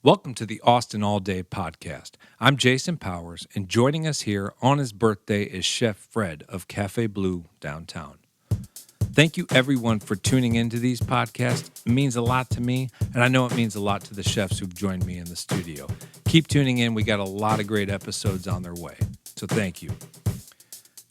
Welcome to the Austin All Day Podcast. I'm Jason Powers, and joining us here on his birthday is Chef Fred of Cafe Blue downtown. Thank you, everyone, for tuning into these podcasts. It means a lot to me, and I know it means a lot to the chefs who've joined me in the studio. Keep tuning in. We got a lot of great episodes on their way, so thank you.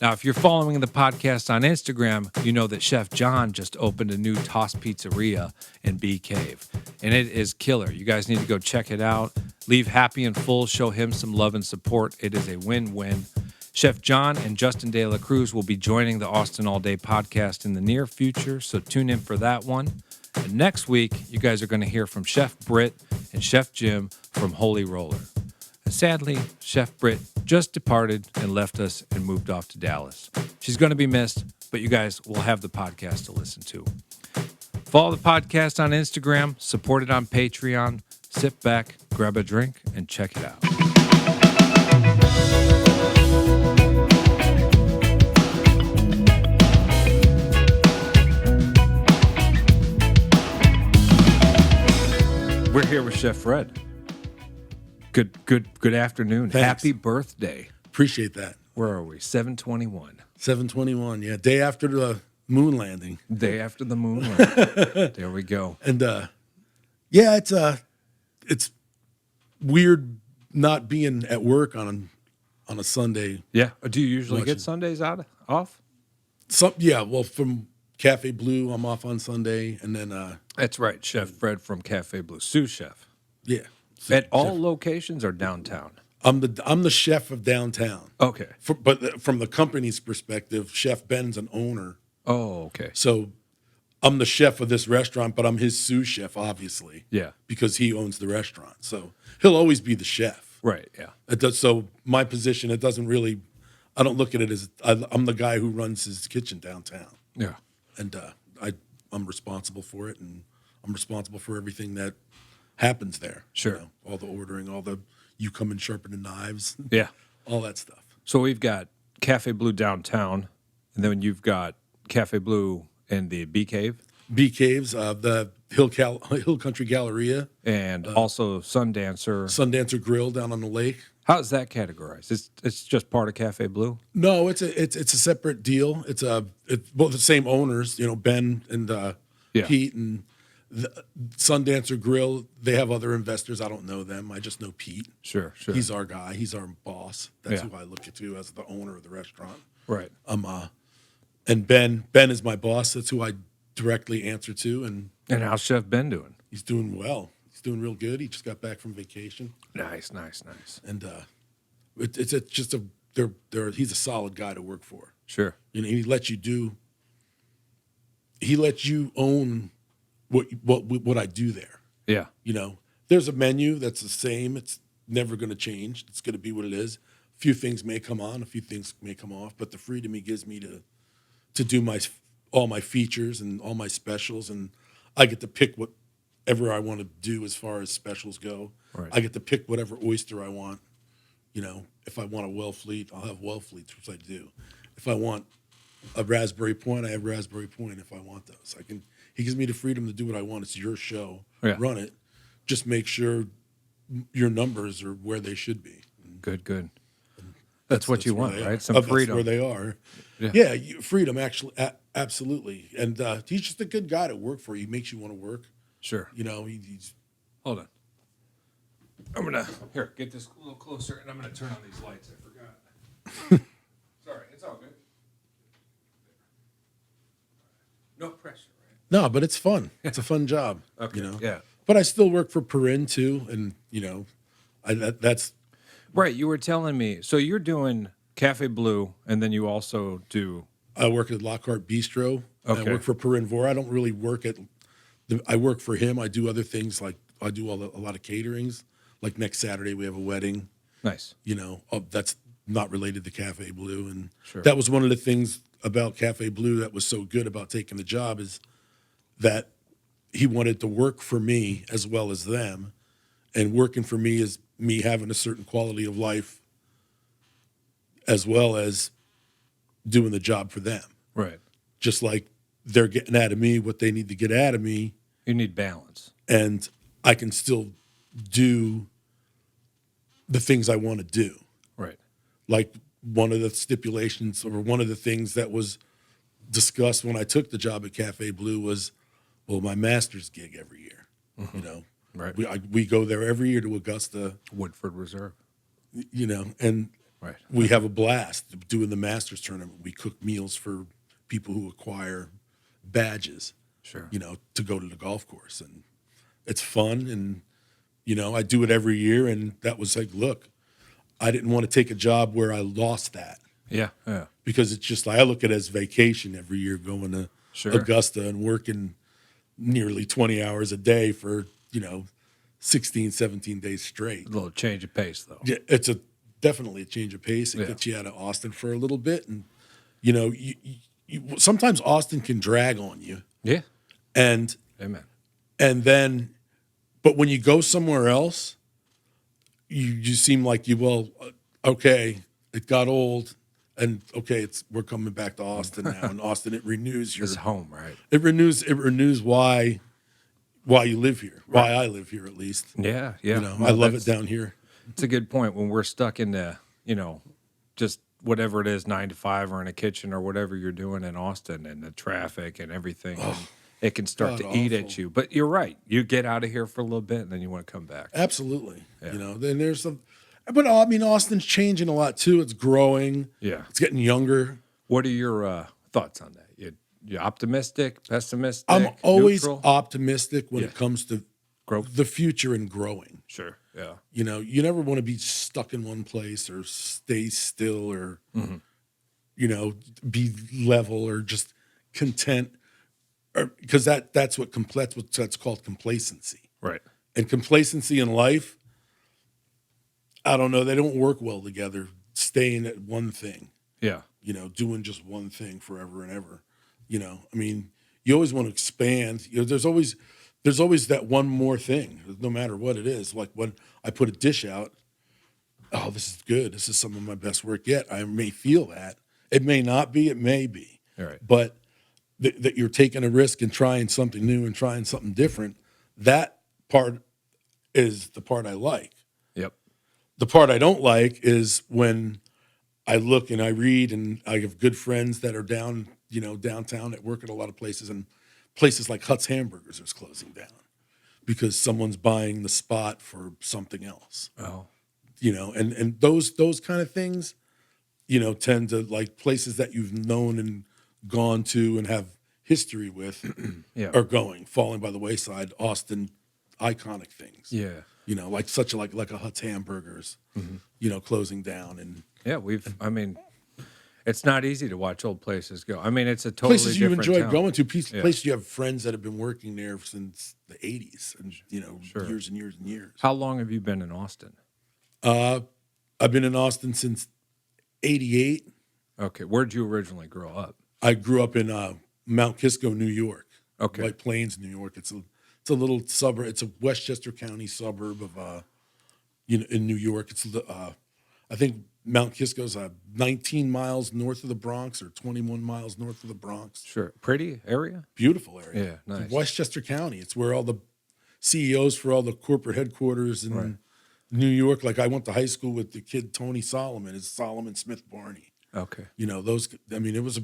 Now, if you're following the podcast on Instagram, you know that Chef John just opened a new Toss Pizzeria in Bee Cave, and it is killer. You guys need to go check it out. Leave happy and full. Show him some love and support. It is a win-win. Chef John and Justin De La Cruz will be joining the Austin All Day podcast in the near future, so tune in for that one. And next week, you guys are going to hear from Chef Britt and Chef Jim from Holy Roller. And sadly, Chef Britt just departed and left us and moved off to Dallas. She's going to be missed, but you guys will have the podcast to listen to. Follow the podcast on Instagram, support it on Patreon, sit back, grab a drink, and check it out. We're here with Chef Fred. Good afternoon. Thanks. Happy birthday. Appreciate that. Where are we? 7/21. 7/21, yeah. Day after the moon landing. Day after the moon landing. There we go. And yeah, it's weird not being at work on a Sunday. Yeah. Do you usually Watching. get Sundays off? Well, from Cafe Blue, I'm off on Sunday, and then That's right. Chef Fred from Cafe Blue. Sous chef. yeah. At all locations or downtown? I'm the chef of downtown. Okay. But from the company's perspective, Chef Ben's an owner. Oh, okay. So I'm the chef of this restaurant, but I'm his sous chef, obviously. Yeah. Because he owns the restaurant. So he'll always be the chef. Right. Yeah. It does, so my position, it doesn't really, I don't look at it as, I'm the guy who runs his kitchen downtown. Yeah. And I'm responsible for it, and I'm responsible for everything that happens there. Sure. All the ordering, you come and sharpen the knives, Yeah. all that stuff. So we've got Cafe Blue downtown, and then you've got Cafe Blue in the Bee Cave, Bee Caves, the Hill Country Galleria, and also Sundancer Grill down on the lake. How's that categorized? It's just part of Cafe Blue? No, it's a separate deal. It's both the same owners, Ben and Yeah. Pete, and the Sundancer Grill. They have other investors. I don't know them. I just know Pete. Sure. He's our guy. He's our boss. That's Yeah. who I look at to as the owner of the restaurant. Right. And Ben is my boss. That's who I directly answer to, and And how's Chef Ben doing? he's doing well. He's doing real good. He just got back from vacation, Nice. and he's a solid guy to work for. Sure. He lets you own what I do there. Yeah. There's a menu that's the same. It's never going to change. It's going to be what it is. A few things may come on, a few things may come off, but the freedom he gives me to do all my features and all my specials, and I get to pick whatever I want to do as far as specials go. Right. I get to pick whatever oyster I want. If I want a Wellfleet, I'll have Wellfleets, which I do. If I want a Raspberry Point, I have Raspberry Point if I want those. He gives me the freedom to do what I want. It's your show. Yeah. Run it. Just make sure your numbers are where they should be. Good. That's what you want, where they right? are. Some freedom. That's where they are. Yeah. Freedom, actually, absolutely. And he's just a good guy to work for. He makes you want to work. Sure. He's Hold on. I'm going to, get this a little closer, and I'm going to turn on these lights. I forgot. Sorry, it's all good. No pressure, right? no, but it's fun. It's a fun job. Okay, yeah. But I still work for Perrin too, and that's Right, you were telling me. So you're doing Cafe Blue, and then you also do... I work at Lockhart Bistro. Okay. I work for Perrin Vor. I don't really work I work for him. I do other things, like I do a lot of caterings. Like next Saturday we have a wedding. Nice. That's not related to Cafe Blue, and Sure. that was one of the things about Cafe Blue that was so good about taking the job, is that he wanted to work for me as well as them, and working for me is me having a certain quality of life as well as doing the job for them. Right. Just like they're getting out of me what they need to get out of me, You need balance. and I can still do the things I want to do. Right. Like one of the stipulations or one of the things that was discussed when I took the job at Cafe Blue was, well, my master's gig every year. You know, Right. we go there every year to Augusta, Woodford Reserve. you know, and Right. we have a blast doing the Masters tournament. We cook meals for people who acquire badges, Sure. you know, to go to the golf course. And it's fun. And, you know, I do it every year. And that was like, look, I didn't want to take a job where I lost that Yeah. Yeah. because it's just like I look at it as vacation every year going to Sure. Augusta and working nearly 20 hours a day for, you know, 16, 17 days straight. A little change of pace, though. Yeah, it's definitely a change of pace. It Yeah. gets you out of Austin for a little bit. And, you know, sometimes Austin can drag on you. Yeah. And Amen. then, but when you go somewhere else, you seem like okay, it got old, and okay, we're coming back to Austin now. And Austin, it renews It's home, right? it renews why you live here, why I live here at least. Yeah. Yeah. You know, Well, I love it that's- down here. It's a good point when we're stuck in the, just whatever it is, 9 to 5 or in a kitchen or whatever you're doing in Austin and the traffic and everything. And it can start God to eat awful. at you. But you're right. You get out of here for a little bit and then you want to come back. Absolutely. Yeah. You know, then there's but I mean, Austin's changing a lot too. It's growing. Yeah. It's getting younger. What are your thoughts on that? You optimistic, pessimistic? I'm always neutral? optimistic when Yeah. it comes to Growth? the future and growing. Sure. Yeah. You know, you never want to be stuck in one place or stay still or, you know, be level or just content, because that's what's called complacency. Right. And complacency in life, I don't know, they don't work well together. Staying at one thing, Yeah. you know, doing just one thing forever and ever. You know, I mean, you always want to expand. You know, there's always that one more thing, no matter what it is. Like when I put a dish out, oh, this is good. This is some of my best work yet. I may feel that. It may not be. It may be. All right. But that you're taking a risk and trying something new and trying something different, that part is the part I like. Yep. The part I don't like is when I look and I read, and I have good friends that are downtown that work at a lot of places, and places like Hut's Hamburgers is closing down because someone's buying the spot for something else. Oh. You know, and those kind of things, you know, tend to, like, places that you've known and gone to and have history with Yeah. are falling by the wayside. Austin iconic things. Yeah. You know, like like a Hut's Hamburgers, you know, closing down, and Yeah. It's not easy to watch old places go. I mean, it's a totally places you different enjoy town. going to, Yeah. places you have friends that have been working there since the 80s and, you know, Sure. years and years and years. How long have you been in Austin? I've been in Austin since 88. Okay. Where'd you originally grow up? I grew up in Mount Kisco, New York. Okay. White Plains, New York. It's a little suburb. It's a Westchester County suburb of in New York. It's I think Mount Kisco's 19 miles north of the Bronx or 21 miles north of the Bronx. Sure. Pretty area? Beautiful area. Yeah, nice. Westchester County. It's where all the CEOs for all the corporate headquarters in Right. New York. Like I went to high school with the kid Tony Solomon. It's Solomon Smith Barney. Okay. You know, it was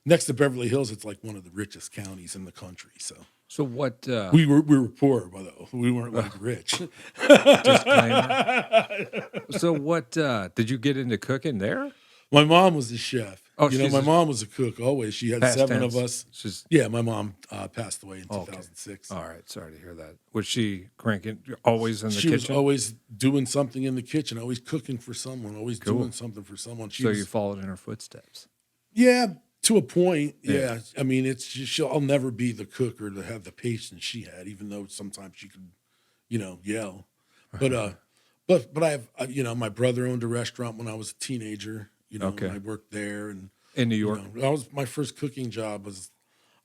next to Beverly Hills. It's like one of the richest counties in the country. So what We were poor, by the way. We weren't like rich. disclaimer? So what did you get into cooking there? My mom was a chef. Oh, you know, she's my a- mom was a cook always. She had Past 7 tense. of us. She's Yeah, my mom passed away in okay. 2006. All right. Sorry to hear that. Was she cranking always in the She was kitchen? always doing something in the kitchen, always cooking for someone, always Cool. doing something for someone. So you followed in her footsteps. Yeah, to a point. Yeah. Yeah. I mean, it's just, I'll never be the cook or to have the patience she had, even though sometimes she could, you know, yell. But I have, you know, my brother owned a restaurant when I was a teenager. You know, Okay. and I worked there, and In New you York? know, that was my first cooking job.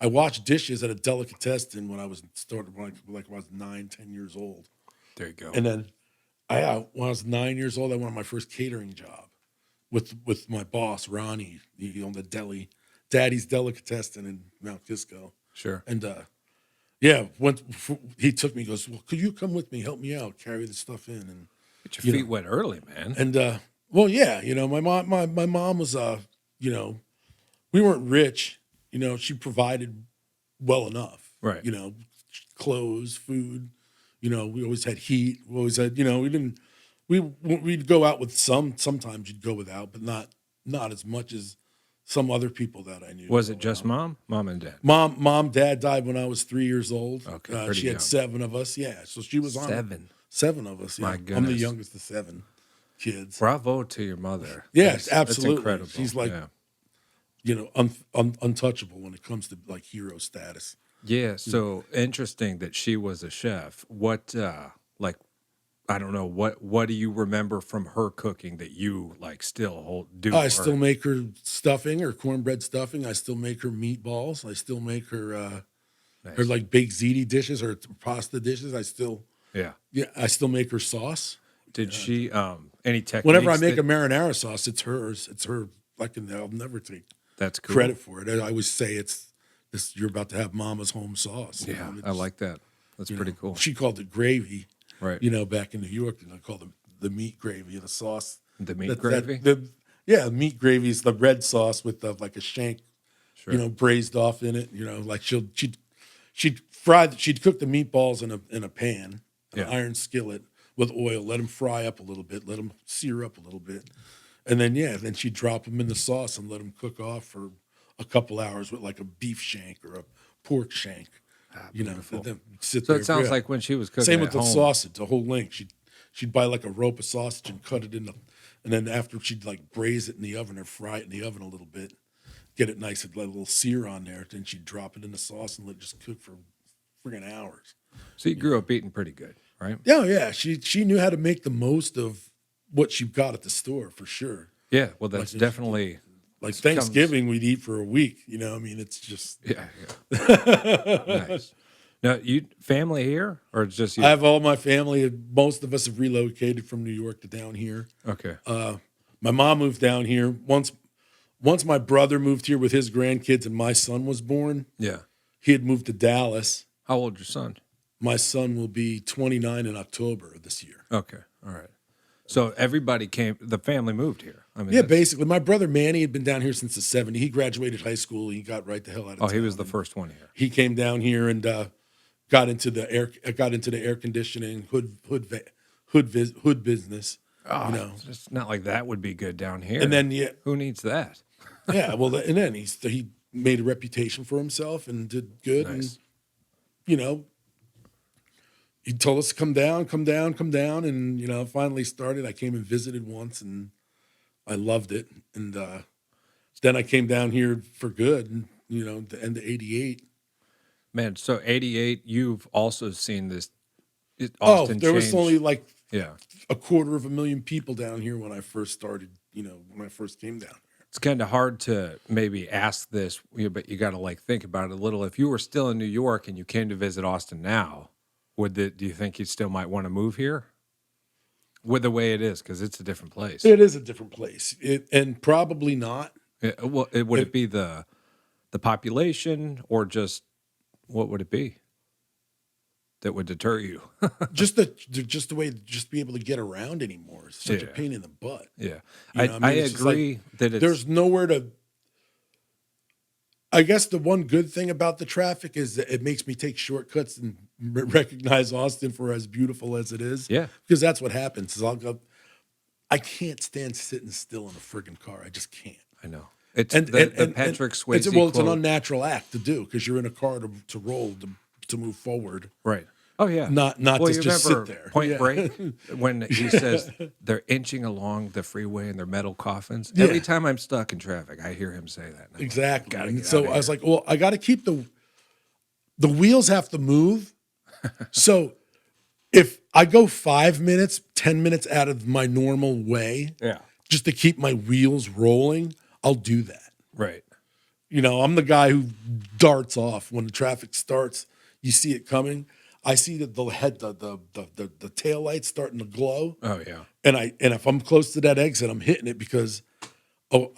I watched dishes at a delicatessen when I was when I was 9, 10 years old. There you go. And then when I was 9 years old, I went on my first catering job with my boss, Ronnie. He owned the Daddy's Delicatessen in Mount Kisco. Sure. And, Yeah, once he took me, he goes, "Well, could you come with me, help me out, carry the stuff in?" And Get your you feet know, wet early, man. and well, yeah, my mom was you know, we weren't rich, she provided well enough, Right. clothes, food, we always had heat, we always had, we didn't, we'd go out with sometimes you'd go without, but not as much as some other people that I knew Was it growing just up. mom and dad? Dad died when I was 3 years old. Okay, pretty She had young. 7 of us. Yeah, so she was on it. 7. 7 of us. My Yeah, I'm the goodness. youngest of 7 kids. Bravo to your mother. Yes, That's absolutely. incredible. She's like, yeah. Untouchable when it comes to like hero status. Yeah, so interesting that she was a chef. What like I don't know, what do you remember from her cooking that you like still do? I still make her stuffing, her cornbread stuffing. I still make her meatballs. I still make her her Nice. like baked ziti dishes or pasta dishes. Yeah. I still make her sauce. Did she any techniques? Whenever I make a marinara sauce, it's hers. It's her. I'll never take That's cool. credit for it. I always say it's this. You're about to have Mama's home sauce. Yeah, I like that. That's pretty cool. She called it gravy. Right. Back in New York, and I called it the meat gravy, the sauce. The meat gravy? Meat gravy is the red sauce with like a shank, Sure. braised off in it. Like she'd cook the meatballs in a pan, an iron skillet with oil, let them fry up a little bit, let them sear up a little bit, and then she'd drop them in the sauce and let them cook off for a couple hours with like a beef shank or a pork shank. Beautiful. Then sit So there. it sounds Yeah. like when she was cooking Same at with the home. sausage, the whole length. She'd buy like a rope of sausage and cut it and then after she'd like braise it in the oven or fry it in the oven a little bit, get it nice and let a little sear on there. Then she'd drop it in the sauce and let it just cook for friggin' hours. So you grew up eating pretty good, right? Yeah, yeah. She knew how to make the most of what she got at the store for sure. Yeah, well that's Like, definitely Like Thanksgiving, we'd eat for a week. I mean, it's just. yeah. Nice. Now, you family here or just you? I have all my family. Most of us have relocated from New York to down here. Okay. My mom moved down here once my brother moved here with his grandkids and my son was born. Yeah. He had moved to Dallas. How old your son? My son will be 29 in October of this year. Okay. All right. So everybody the family moved here. I mean, Yeah, that's- basically. My brother Manny had been down here since the 70s. He graduated high school. He got right the hell out of Oh, town. he was the first one here. He came down here and got into the air conditioning hood business. Oh, it's not like that would be good down here. And then who needs that? yeah, well, and then he made a reputation for himself and did good. Nice. And he told us to come down, and finally started. I came and visited once, and I loved it. And then I came down here for good. And, the end of '88. Man, so 88, you've also seen this. There Austin was change. only like Yeah. 250,000 people down here when I first started. When I first came down here. It's kind of hard to maybe ask this, but you got to like think about it a little. If you were still in New York and you came to visit Austin now, do you think you still might want to move here? With the way it is, because it's a different place. It is a different place, and probably not. Would it be the population or just what would it be that would deter you? just the way just be able to get around anymore is such a Yeah. pain in the butt. Yeah, I it's just agree that there's nowhere to. I guess the one good thing about the traffic is that it makes me take shortcuts and recognize Austin for as beautiful as it is. Yeah. Because that's what happens. Is I'll go. I can't stand sitting still in a friggin' car. I just can't. I know. It's And the Patrick Swayze it's an quote. unnatural act to do because you're in a car to roll to move forward. Right. Oh yeah. Not well, to you just remember sit there. Point Yeah. Break when he says they're inching along the freeway in their metal coffins. Yeah. Every time I'm stuck in traffic, I hear him say that. And I'm like, Exactly. gotta And get so outta I was here. like, well, I got to keep the wheels have to move. So if I go 5 minutes, 10 minutes out of my normal way, yeah, just to keep my wheels rolling, I'll do that. right. I'm the guy who darts off when the traffic starts. You see it coming. I see that the tail lights starting to glow. Oh yeah. And if I'm close to that exit, I'm hitting it because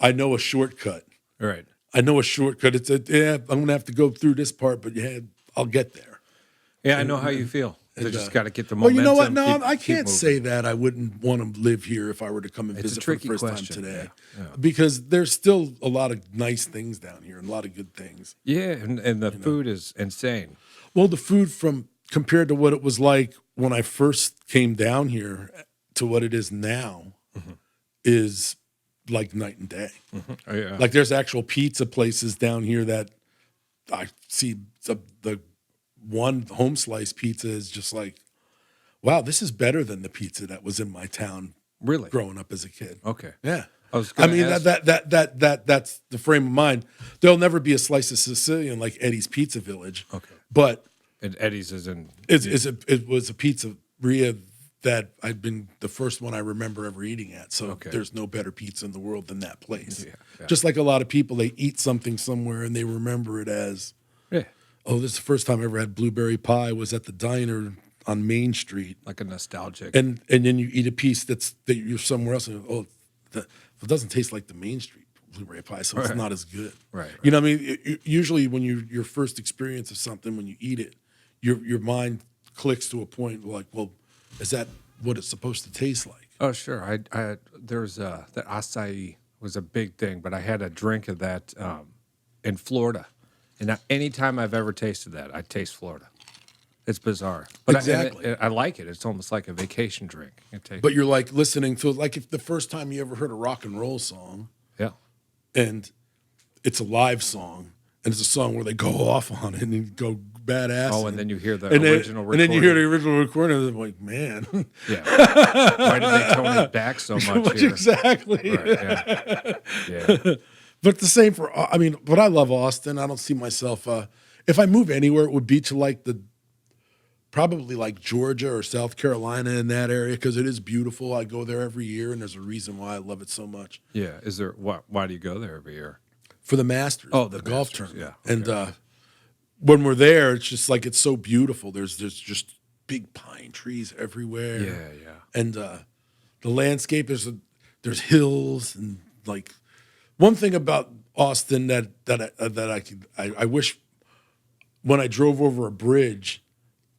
I know a shortcut. Right. I know a shortcut. I'm gonna have to go through this part, but yeah, I'll get there. Yeah, I know how you feel. They And, just got to get the well, momentum. you know what? No, I keep can't moving. say that I wouldn't want to live here if I were to come and It's a visit for the tricky first question, time today, yeah. because there's still a lot of nice things down here and a lot of good things. Yeah, and the food is insane. Well, the food from compared to what it was like when I first came down here to what it is now is like night and day. Oh, yeah. Like there's actual pizza places down here that I see the one home slice pizza is just like, wow, this is better than the pizza that was in my town Really? growing up as a kid. Okay. Yeah. I was I gonna mean ask- that's the frame of mind. There'll never be a slice of Sicilian like Eddie's Pizza Village. Okay. But And Eddie's is in. it was a pizzeria that I'd been the first one I remember ever eating at. So Okay. there's no better pizza in the world than that place. Yeah. Just like a lot of people, they eat something somewhere and they remember it as, Yeah, oh, this is the first time I ever had blueberry pie was at the diner on Main Street. like a nostalgic. And then you eat a piece that you're somewhere else and it doesn't taste like the Main Street blueberry pie, so it's Right. not as good. Right. You know what I mean? Usually when your first experience of something, when you eat it, your mind clicks to a point like, well, is that what it's supposed to taste like? Oh, sure. There's that acai was a big thing, but I had a drink of that in Florida, and now, anytime I've ever tasted that, I taste Florida. It's bizarre, but Exactly. I like it. It's almost like a vacation drink. But you're like listening to, like, if the first time you ever heard a rock and roll song yeah, and it's a live song and it's a song where they go off on it and you go badass. oh, and then you hear the and then, original and recording. then you hear the original recording and I'm like, man. Yeah. Why did they tone it back so much here? Exactly. Right, yeah. Yeah. But the same for, I mean, but I love Austin. I don't see myself, if I move anywhere, it would be to like probably like Georgia or South Carolina in that area because it is beautiful. I go there every year and there's a reason why I love it so much. Yeah. Is there why do you go there every year? For the Masters, Oh, the the golf Masters, tournament. yeah, And when we're there, it's just like, it's so beautiful. There's just big pine trees everywhere. Yeah, yeah. And the landscape, there's hills and like one thing about Austin that I wish when I drove over a bridge,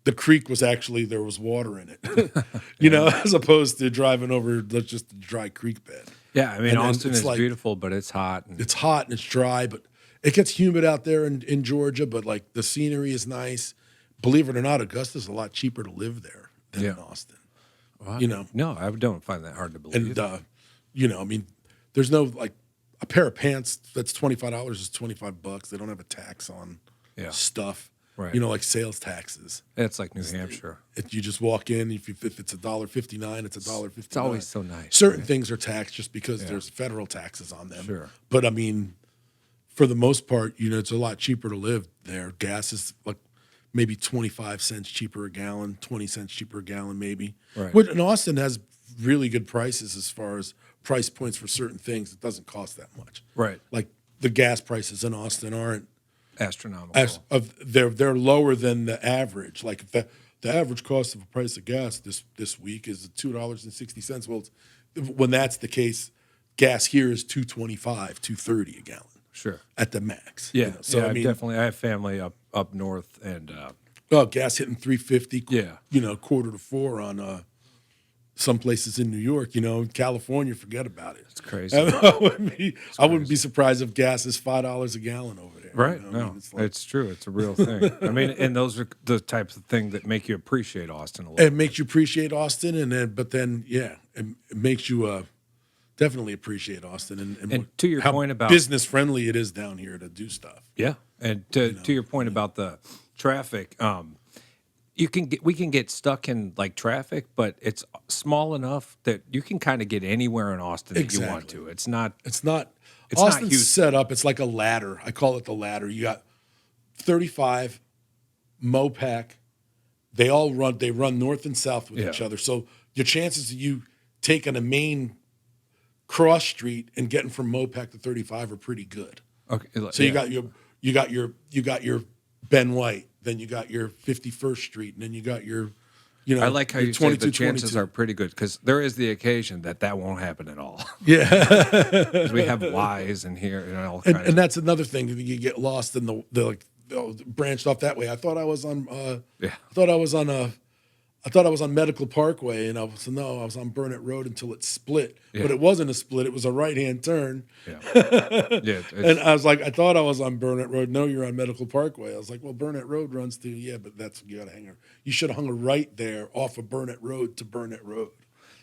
the creek was actually, there was water in it, you know, as opposed to driving over just a dry creek bed. Yeah, I mean, And Austin it's is like- beautiful, but it's hot. And, It's hot and it's dry, but it gets humid out there in Georgia, but like the scenery is nice. Believe it or not, Augusta's a lot cheaper to live there than in Austin. well, you know. no, I don't find that hard to believe. And you know, I mean, there's no like a pair of pants that's $25 is $25. They don't have a tax on Yeah. stuff. Right. You know, like sales taxes. It's like New Hampshire. If you just walk in, if it's $1.59, it's $1.59. It's always so nice. Certain things are taxed just because there's federal taxes on them. Sure. But I mean, for the most part, you know, it's a lot cheaper to live there. Gas is like maybe 25 cents cheaper a gallon, 20 cents cheaper a gallon, maybe. Right. Which, and Austin has really good prices as far as price points for certain things. It doesn't cost that much. Right. Like the gas prices in Austin aren't Astronomical. they're lower than the average. Like if the average cost of a price of gas this week is $2.60. Well, when that's the case, gas here is $2.25, $2.30 a gallon. Sure. At the max. Yeah. You know? So yeah, I mean, definitely. I have family up north, and gas hitting $3.50. Yeah. You know, quarter to $4 on some places in New York. You know, in California, forget about it. it's crazy. I wouldn't be surprised if gas is $5 a gallon over there. Right. You know? No, I mean, it's like, it's true. It's a real thing. I mean, and those are the types of thing that make you appreciate Austin a little. it makes you appreciate Austin, but then it makes you definitely appreciate Austin and And to your how point about- business friendly it is down here to do stuff. Yeah, and to your point about the traffic, we can get stuck in like traffic, but it's small enough that you can kind of get anywhere in Austin that you want Exactly. to. It's not. It's not It's not Austin's huge. set up. It's like a ladder. I call it the ladder. You got 35, Mopac. They run north and south with each Yeah. other. So your chances of you taking a main cross street and getting from Mopac to 35 are pretty good. Okay, So you got your Ben White, then you got your 51st Street, and then you got your, you know, I like how your you say the 22, chances 22. are pretty good because there is the occasion that won't happen at all. Yeah. 'Cause we have Ys in here and all kinds. And that's another thing. You get lost in the like branched off that way. I thought I was on. Yeah. I thought I was on I thought I was on Medical Parkway, and I was on Burnett Road until it split. Yeah. But it wasn't a split; it was a right-hand turn. Yeah. Yeah. And I was like, I thought I was on Burnett Road. No, you're on Medical Parkway. I was like, well, Burnett Road runs through. Yeah, but you got to hang her. You should have hung a right there off of Burnett Road to Burnett Road.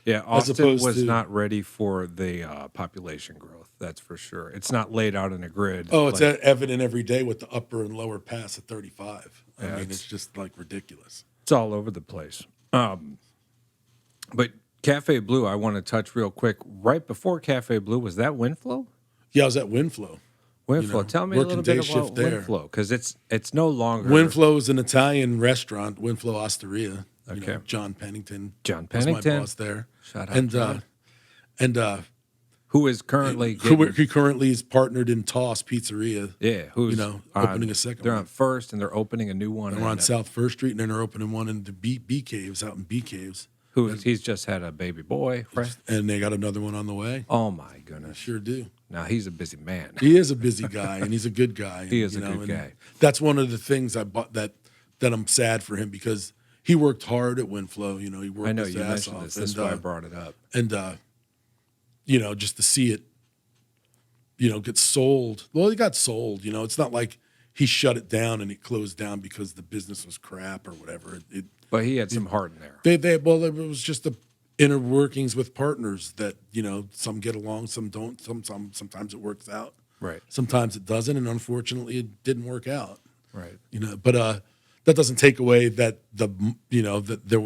Yeah, As Austin opposed was to- not ready for the population growth. That's for sure. It's not laid out in a grid. Oh, it's like, evident every day with the upper and lower pass at 35. I Yeah, mean, it's just like ridiculous. it's all over the place. But Cafe Blue, I want to touch real quick. Right before Cafe Blue, was that Windflow? Yeah, I was at Winflow. Windflow. Tell me a working little day bit about shift there. Windflow, because it's no longer Winflow is an Italian restaurant, Winflow Osteria. You Okay. know, John Pennington. John was my Pennington. boss there. Shout out, And John. and who is currently getting, who currently is partnered in Toss Pizzeria. yeah, who's opening a second They're one. on First, and they're opening a new one. We're on and, South First Street, and then they're opening one in the B Caves out in B Caves, he's just had a baby boy, right? and they got another one on the way. Oh my goodness! Sure do. Now he's a busy man. He is a busy guy, and he's a good guy. He is you a know, good and guy. That's one of the things I bought that I'm sad for him because he worked hard at Winflow. You know, he worked I know his you ass mentioned off, this. That's and, why I brought it up. and just to see it, get sold. Well, it got sold. It's not like he shut it down and it closed down because the business was crap or whatever. But he had some heart in there. It was just the inner workings with partners that some get along, some don't. Sometimes it works out. Right. Sometimes it doesn't, and unfortunately, it didn't work out. Right. But that doesn't take away that that there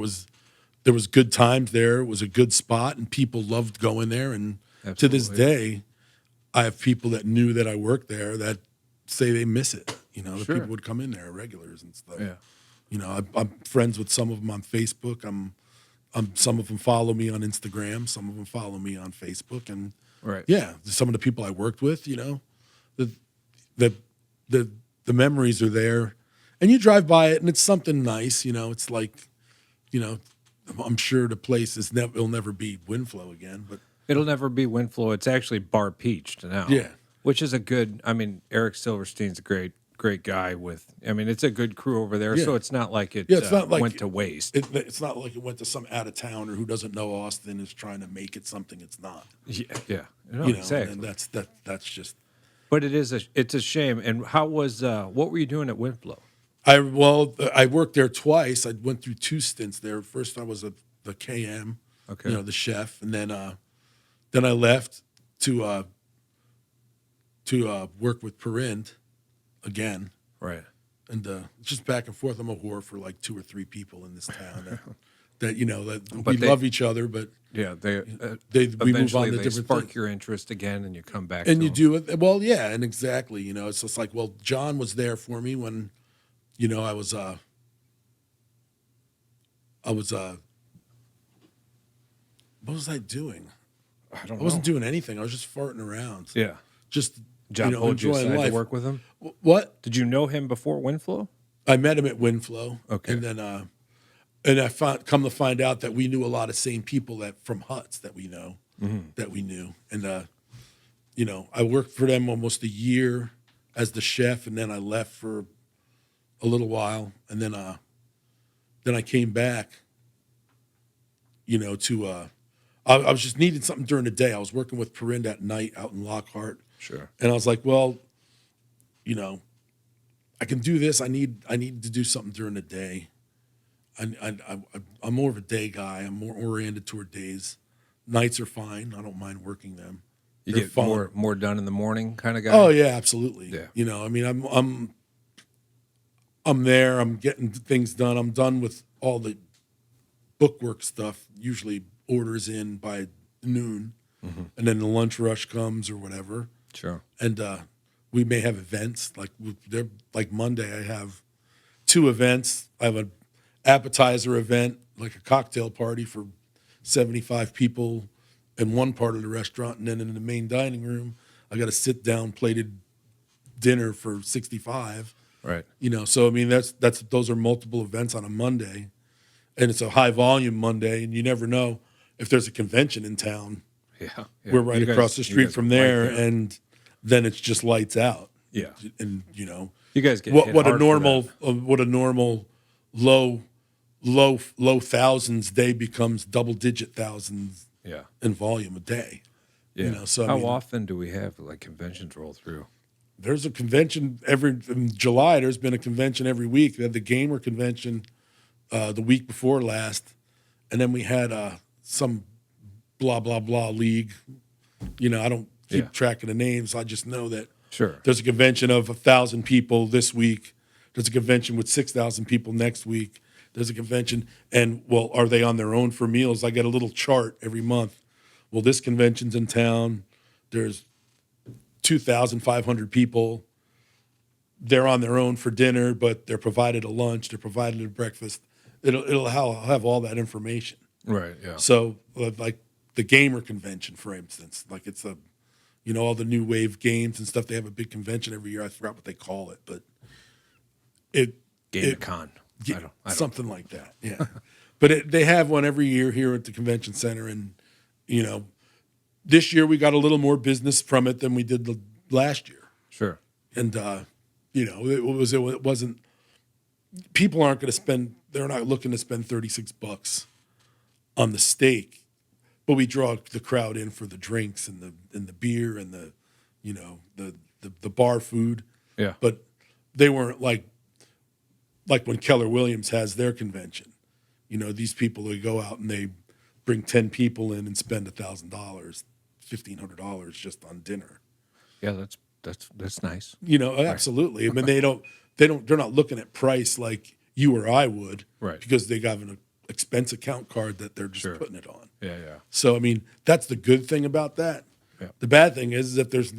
was good times there. It was a good spot, and people loved going there. And to this Absolutely. day, I have people that knew that I worked there that say they miss it. The Sure. people would come in there, regulars and stuff. Yeah. I'm friends with some of them on Facebook. Some of them follow me on Instagram. Some of them follow me on Facebook, and Right. yeah, some of the people I worked with, the memories are there, and you drive by it, and it's something nice. It's like, I'm sure the place it'll never be Winflow again, but It'll never be Windflow. It's actually Bar Peached now. Yeah. Which is a good, Eric Silverstein's a great guy it's a good crew over there. Yeah. So it's not like it it's not like went to waste. It's not like it went to some out of towner who doesn't know Austin is trying to make it something it's not. Yeah. No, Exactly. exactly. And that's just. But it's a shame. And how was what were you doing at Windflow? I worked there twice. I went through 2 stints there. First, I was the KM, Okay. the chef, and then I left to work with Perind again, Right. and just back and forth. I'm a whore for like 2 or 3 people in this town that we they- love each other, but Yeah. we move eventually on to they different spark things. your interest again, and you come back. And to you them. do it well, yeah, and exactly. It's just like, well, John was there for me when, I was what was I doing? I don't I know. wasn't doing anything. I was just farting around. Yeah. Just John pulled you enjoying aside life. to work with him. What? Did you know him before Windflow? I met him at Winflow. Okay. And then I come to find out that we knew a lot of same people that from Huts that we know, that we knew. And I worked for them almost a year as the chef, and then I left for a little while, and then I came back, to I was just needing something during the day. I was working with Perind at night out in Lockhart. Sure. And I was like, well, I can do this. I need to do something during the day. I'm more of a day guy. I'm more oriented toward days. Nights are fine. I don't mind working them. You They're get fun. more done in the morning kind of guy? Oh yeah, absolutely. Yeah. I'm there. I'm getting things done. I'm done with all the bookwork stuff. Usually orders in by noon, and then the lunch rush comes or whatever. Sure. And we may have events like Monday. I have 2 events. I have an appetizer event, like a cocktail party for 75 people in one part of the restaurant, and then in the main dining room, I got a sit down plated dinner for 65. Right. So those are multiple events on a Monday, and it's a high volume Monday, and you never know if there's a convention in town. Yeah. We're right across the street from there, and then it's just lights out. Yeah. And You guys get what hit what a hard for that. normal low thousands day becomes double digit thousands Yeah. in volume a day. Yeah. So I How mean, often do we have like conventions roll through? there's a convention in July. There's been a convention every week. They had the gamer convention the week before last, and then we had some blah blah blah league. I don't keep Yeah. track of the names. I just know that Sure. there's a convention of 1,000 people this week. There's a convention with 6,000 people next week. There's a convention, and well, are they on their own for meals? I get a little chart every month. Well, this convention's in town. There's 2,500 people. They're on their own for dinner, but they're provided a lunch. They're provided a breakfast. It'll have all that information. Right. Yeah. So, like the gamer convention, for instance, like it's all the new wave games and stuff. They have a big convention every year. I forgot what they call it, but GameCon. yeah, I don't. something like that. Yeah, but they have one every year here at the convention center, and this year we got a little more business from it than we did the last year. Sure. And it wasn't. People aren't going to spend. They're not looking to spend $36 on the steak, but we draw the crowd in for the drinks and the beer and the bar food. Yeah. But they weren't like when Keller Williams has their convention. These people that go out and they bring 10 people in and spend $1,000, $1,500 just on dinner. Yeah. That's nice. Absolutely. I mean, they're not looking at price like you or I would, Right. Because they got an expense account card that they're just Sure. putting it on. Yeah. Yeah. So, I mean, that's the good thing about that. Yeah. The bad thing is that there's,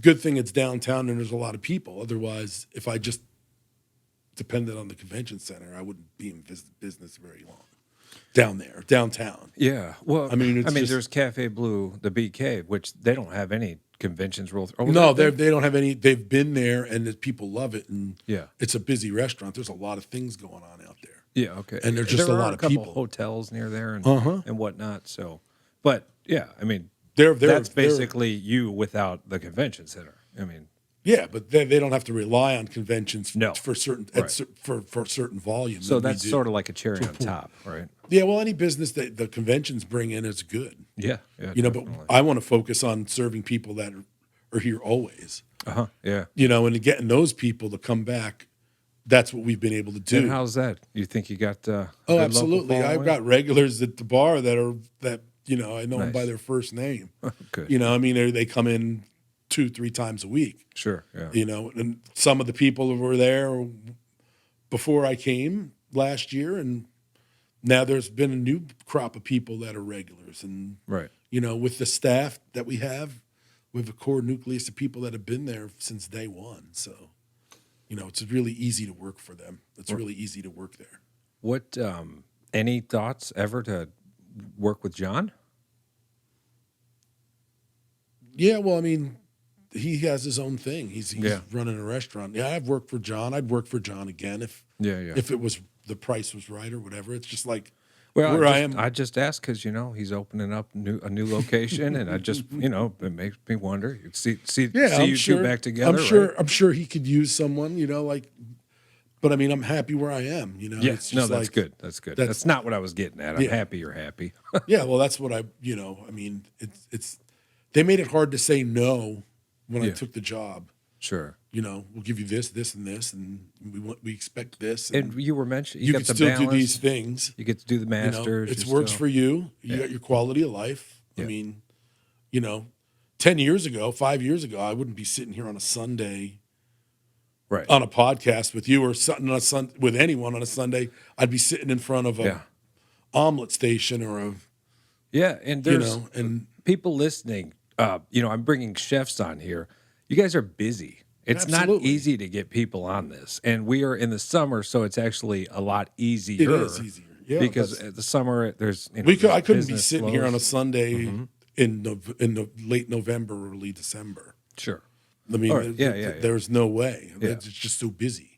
good thing it's downtown and there's a lot of people. Otherwise, if I just depended on the convention center, I wouldn't be in business very long downtown. Yeah. Well, I mean, there's Cafe Blue, the BK, which they don't have any conventions roll through. No, they don't have any. They've been there, and people love it, and Yeah. it's a busy restaurant. There's a lot of things going on out there. Yeah. Okay. And there's just there a are lot of couple people. hotels near there and Uh-huh. and whatnot. So, but yeah, I mean, They're that's basically you without the convention center. I mean, yeah, but they don't have to rely on conventions No. for certain Right. for certain volume. so that we that's do. sort of like a cherry on top, right? Yeah. Well, any business that the conventions bring in is good. Yeah. Yeah. But definitely. I want to focus on serving people that are here always. Yeah. And getting those people to come back. That's what we've been able to do. And how's that? You think you got? Oh, good local absolutely. I've following? got regulars at the bar that I know them by Nice. their first name. Good. They come in 2-3 times a week. Sure. Yeah. And some of the people who were there before I came last year, and now there's been a new crop of people that are regulars. And Right. with the staff that we have a core nucleus of people that have been there since day one. So, it's really easy to work for them. It's really easy to work there. What? Any thoughts ever to work with John? Yeah, well, I mean, he has his own thing. He's Yeah. running a restaurant. Yeah, I've worked for John. I'd work for John again if Yeah. it was the price was right or whatever. It's just like Well, where I am. I just asked because he's opening up a new location, and I just it makes me wonder. See Yeah, I'm you sure, two back together. I'm sure he could use someone. But I mean, I'm happy where I am. Yeah, it's no, just that's like, good. That's good. that's- That's not what I was getting at. I'm Yeah. happy you're happy. Yeah, well, that's what I mean, it's they made it hard to say no when I Yeah. took the job. Sure. We'll give you this, this, and this, and we expect this. And you were mentioning you got can the still balance. do these things. You get to do the masters. It you works still- for you. You Yeah. got your quality of life. Yeah. I mean, 10 years ago, 5 years ago, I wouldn't be sitting here on a Sunday right. on a podcast with you or something with anyone on a Sunday. I'd be sitting in front of a Yeah. omelet station or Yeah, and there's and people listening. I'm bringing chefs on here. You guys are busy. It's not Absolutely. easy to get people on this, and we are in the summer, so it's actually a lot easier. it is easier. Yeah, because that's- at the summer there's I couldn't be business sitting here on a flows. Sunday in the late November, early December. Sure, I mean, All right. Yeah. there's no way. Yeah. It's just so busy.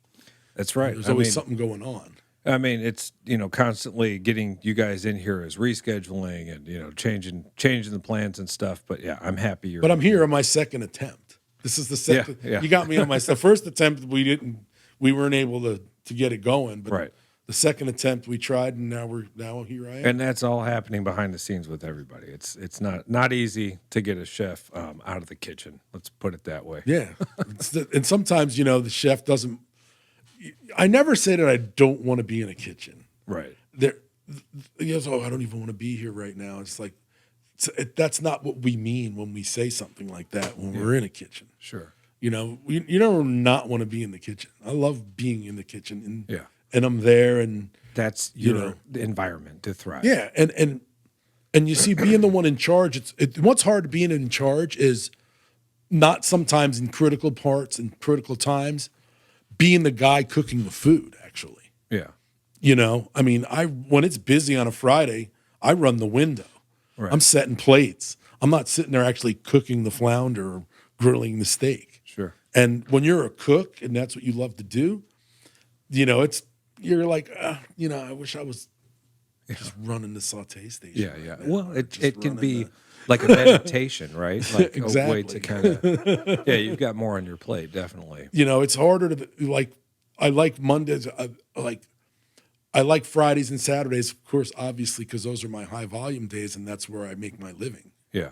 that's right. There's always something going on. I mean, it's constantly getting you guys in here is rescheduling and changing the plans and stuff. But yeah, I'm happy you're. But I'm here on my second attempt. This is the second. Yeah. You got me on the first attempt. We weren't able to get it going, but Right. the second attempt we tried, and now here I am. And that's all happening behind the scenes with everybody. It's not easy to get a chef out of the kitchen. Let's put it that way. Yeah, and sometimes the chef doesn't. I never say that I don't want to be in a kitchen. Right. There, oh, I don't even want to be here right now. It's like that's not what we mean when we say something like that when we're in a kitchen. Sure. You never not want to be in the kitchen. I love being in the kitchen, and I'm there, and That's your environment to thrive. yeah, and you see, being the one in charge. What's hard to being in charge is not sometimes in critical parts and critical times, being the guy cooking the food. Actually, Yeah. I mean, when it's busy on a Friday, I run the window. Right. I'm setting plates. I'm not sitting there actually cooking the flounder or grilling the steak. Sure. And when you're a cook and that's what you love to do, you're like, I wish I was just running the saute station. Yeah, right yeah. now. Well, it can running be like a meditation, right? Like a way Exactly. to kind of you've got more on your plate, definitely. It's harder to like. I like Mondays. I like Fridays and Saturdays, of course, obviously, because those are my high volume days, and that's where I make my living. Yeah.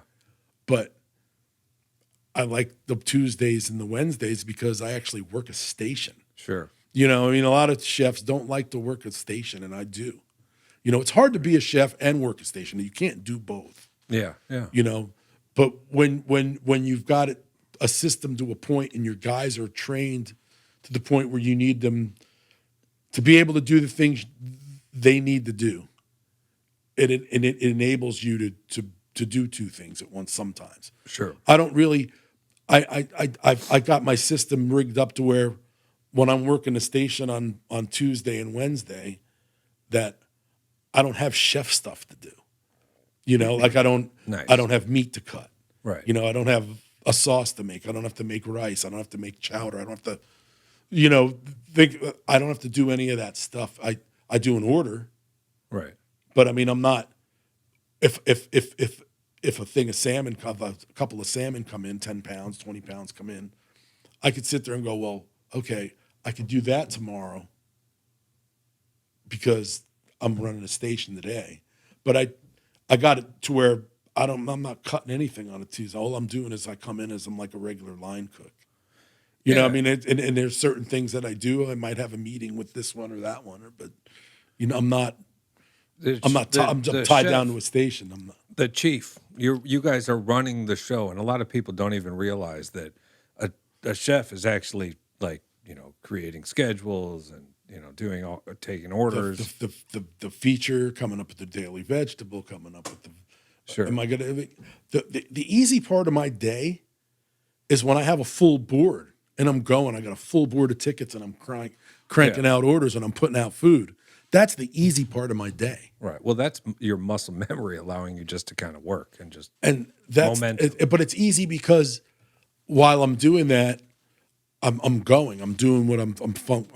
But I like the Tuesdays and the Wednesdays because I actually work a station. Sure. I mean, a lot of chefs don't like to work a station, and I do. It's hard to be a chef and work a station. You can't do both. Yeah. Yeah. But when you've got a system to a point and your guys are trained to the point where you need them to be able to do the things they need to do, it enables you to do two things at once sometimes. Sure. I don't really. I got my system rigged up to where when I'm working a station on Tuesday and Wednesday, that I don't have chef stuff to do. Like I don't have meat to cut. Right. I don't have a sauce to make. I don't have to make rice. I don't have to make chowder. I don't have to, I don't have to do any of that stuff. I do an order, Right. but I mean, I'm not. If a thing of salmon, a couple of salmon come in, 10 pounds, 20 pounds come in, I could sit there and go, well, okay, I could do that tomorrow because I'm running a station today. But I got it to where I'm not cutting anything on a Tuesday. All I'm doing is I come in as I'm like a regular line cook. I mean, and there's certain things that I do. I might have a meeting with this one or that one, but I'm not. I'm tied down to a station. I'm not. The chief, you guys are running the show, and a lot of people don't even realize that a chef is actually like creating schedules and taking orders. The feature coming up with the daily vegetable, coming up with the. Sure. Am I gonna? The easy part of my day is when I have a full board and I'm going. I got a full board of tickets and I'm cranking out orders and I'm putting out food. That's the easy part of my day. Right. Well, that's your muscle memory allowing you just to kind of work and just that's momentum. But it's easy because while I'm doing that, I'm going. I'm doing what I'm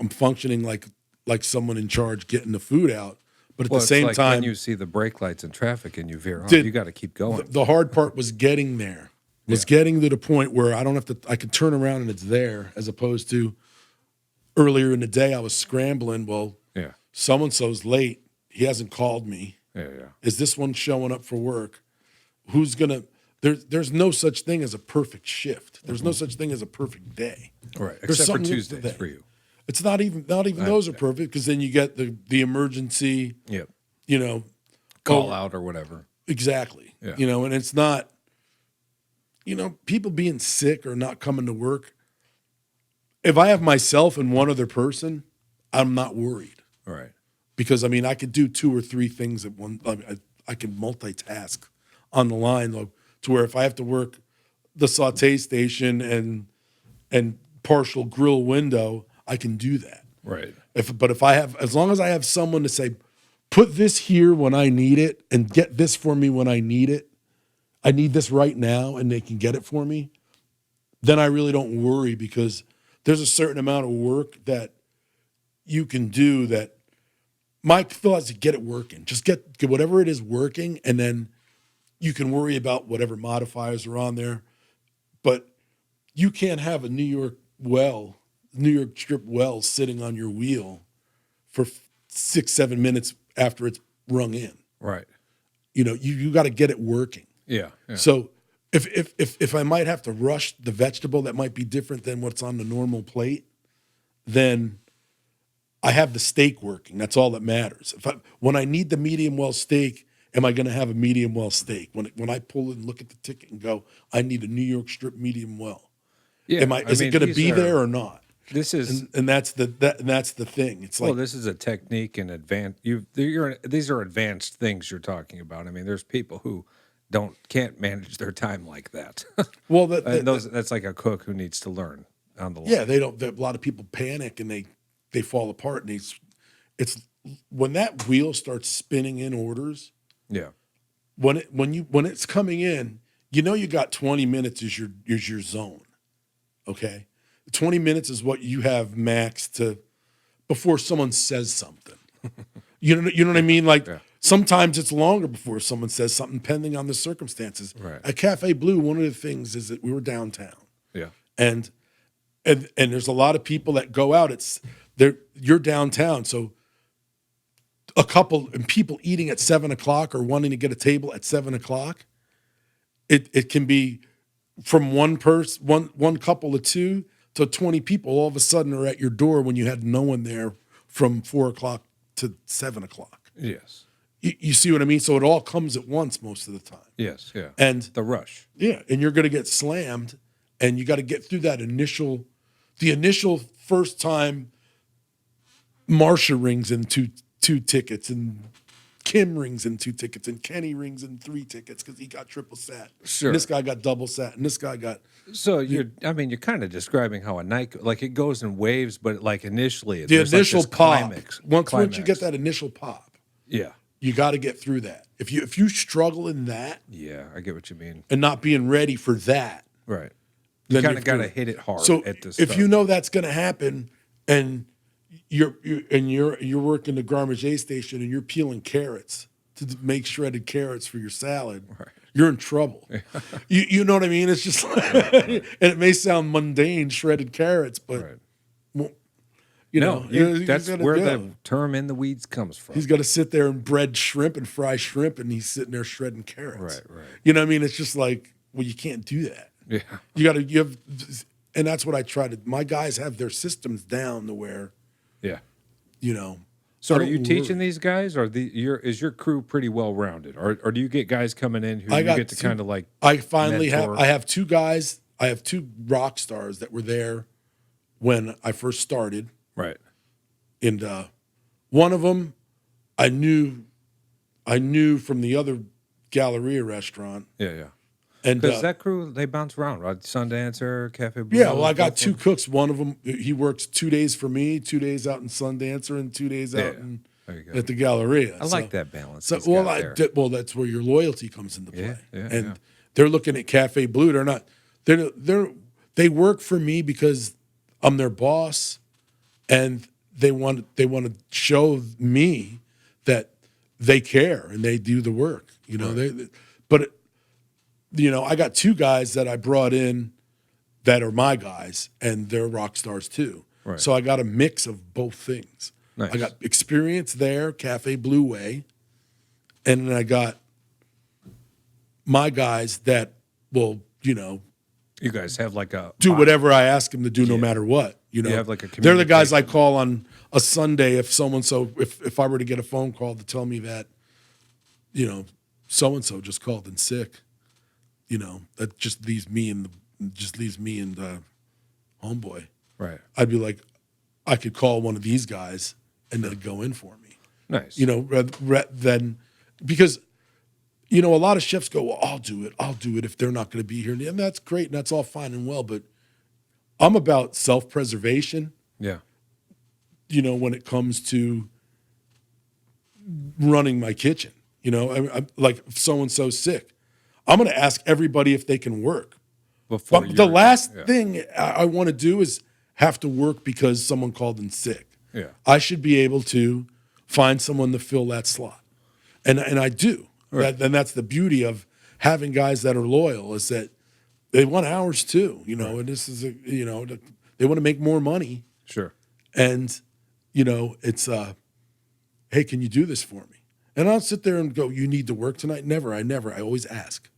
functioning like someone in charge, getting the food out. But at the same like time, when you see the brake lights in traffic and you veer off, you got to keep going. The hard part was getting there. Was getting to the point where I don't have to. I can turn around and it's there, as opposed to earlier in the day I was scrambling. Well, Yeah. so and so's late. He hasn't called me. Yeah. Is this one showing up for work? Who's gonna? There's no such thing as a perfect shift. There's no such thing as a perfect day. Right. There's Except for something Tuesdays for you. It's not even those are perfect because then you get the emergency. Yep. Call out or whatever. Exactly. Yeah. And it's not. People being sick or not coming to work. If I have myself and one other person, I'm not worried. Right. Because I mean, I could do 2 or 3 things at one. I can multitask on the line, to where if I have to work the saute station and partial grill window, I can do that. Right. If I have, as long as I have someone to say, put this here when I need it and get this for me when I need it. I need this right now, and they can get it for me. Then I really don't worry because there's a certain amount of work that you can do that. My feel is to get it working. Just get whatever it is working, and then you can worry about whatever modifiers are on there. But you can't have a New York strip well sitting on your wheel for 6-7 minutes after it's rung in. Right. You got to get it working. Yeah. Yeah. So if I might have to rush the vegetable that might be different than what's on the normal plate, then I have the steak working. That's all that matters. When I need the medium well steak, am I going to have a medium well steak? When I pull and look at the ticket and go, I need a New York strip medium well. Yeah. Is it going to be there or not? This is And that's the thing. It's like, well, this is a technique and these are advanced things you're talking about. I mean, there's people who can't manage their time like that. well, That's like a cook who needs to learn on the line. yeah, they don't. A lot of people panic and they fall apart. And it's when that wheel starts spinning in orders. Yeah. When it's coming in, you got 20 minutes is your zone. Okay. 20 minutes is what you have max to before someone says something. You know what I mean? Like sometimes it's longer before someone says something, depending on the circumstances. Right. At Cafe Blue, one of the things is that we were downtown. Yeah. And there's a lot of people that go out. You're downtown, so a couple and people eating at 7:00 or wanting to get a table at 7:00. It can be from one couple of two to 20 people all of a sudden are at your door when you had no one there from 4:00 to 7:00. Yes. You see what I mean? So it all comes at once most of the time. Yes. Yeah. And the rush. yeah, and you're going to get slammed, and you got to get through the initial first time. Marsha rings in two tickets, and Kim rings in 2 tickets, and Kenny rings in 3 tickets because he got triple sat. Sure. And this guy got double sat, and this guy got. So you're kind of describing how a night, like it goes in waves, but like initially, The initial like pop. climax. Once you get that initial pop, Yeah. you got to get through that. If you struggle in that, Yeah, I get what you mean. and not being ready for that, Right. You then kind of you're got to through. hit it hard So at the start. if you know that's going to happen, and you're working the Garmisch A station and you're peeling carrots to make shredded carrots for your salad, Right. you're in trouble. You know what I mean? It's just like, and it may sound mundane, shredded carrots, but Right. well, that's gotta where do the it. term "in the weeds" comes from. He's got to sit there and bread shrimp and fry shrimp, and he's sitting there shredding carrots. Right. You know what I mean? It's just like, well, you can't do that. Yeah. And that's what I try to. My guys have their systems down to where, Yeah. I So are don't you teaching worry. these guys, or is your crew pretty well rounded, or do you get guys coming in who I you got get to two- kind of like? I finally mentor? have 2 guys. I have 2 rock stars that were there when I first started. Right. And one of them I knew from the other Galleria restaurant. Yeah. And Because that crew, they bounce around, right? Sundancer, Cafe Blue. yeah, well, I got both 2 of them. cooks. One of them, he works 2 days for me, 2 days out in Sundancer, and 2 days out Yeah. in, There you go. at the Galleria. I like that balance. So, he's got there. that's where your loyalty comes into play. Yeah, and yeah. they're looking at Cafe Blue. They work for me because I'm their boss, and they want to show me that they care and they do the work. I got 2 guys that I brought in that are my guys, and they're rock stars too. Right. So I got a mix of both things. Nice. I got experience there, Cafe Blue Way, and then I got my guys that will, You guys have like a do whatever I ask them to do, no matter what. You have like a they're the guys I communication. call on a Sunday if I were to get a phone call to tell me that, so and so just called in sick. That just leaves me and homeboy. Right. I'd be like, I could call one of these guys and they'd go in for me. Nice. Rather than because a lot of chefs go, well, I'll do it if they're not going to be here, and that's great and that's all fine and well, but I'm about self-preservation. Yeah. When it comes to running my kitchen, I'm like, if so-and-so's sick, I'm going to ask everybody if they can work. Before But the you're- last yeah. thing I want to do is have to work because someone called in sick. Yeah. I should be able to find someone to fill that slot. And I do. Right. And that's the beauty of having guys that are loyal, is that they want hours too, and this is they want to make more money. Sure. And, it's, hey, can you do this for me? And I'll sit there and go, you need to work tonight? Never. I always ask,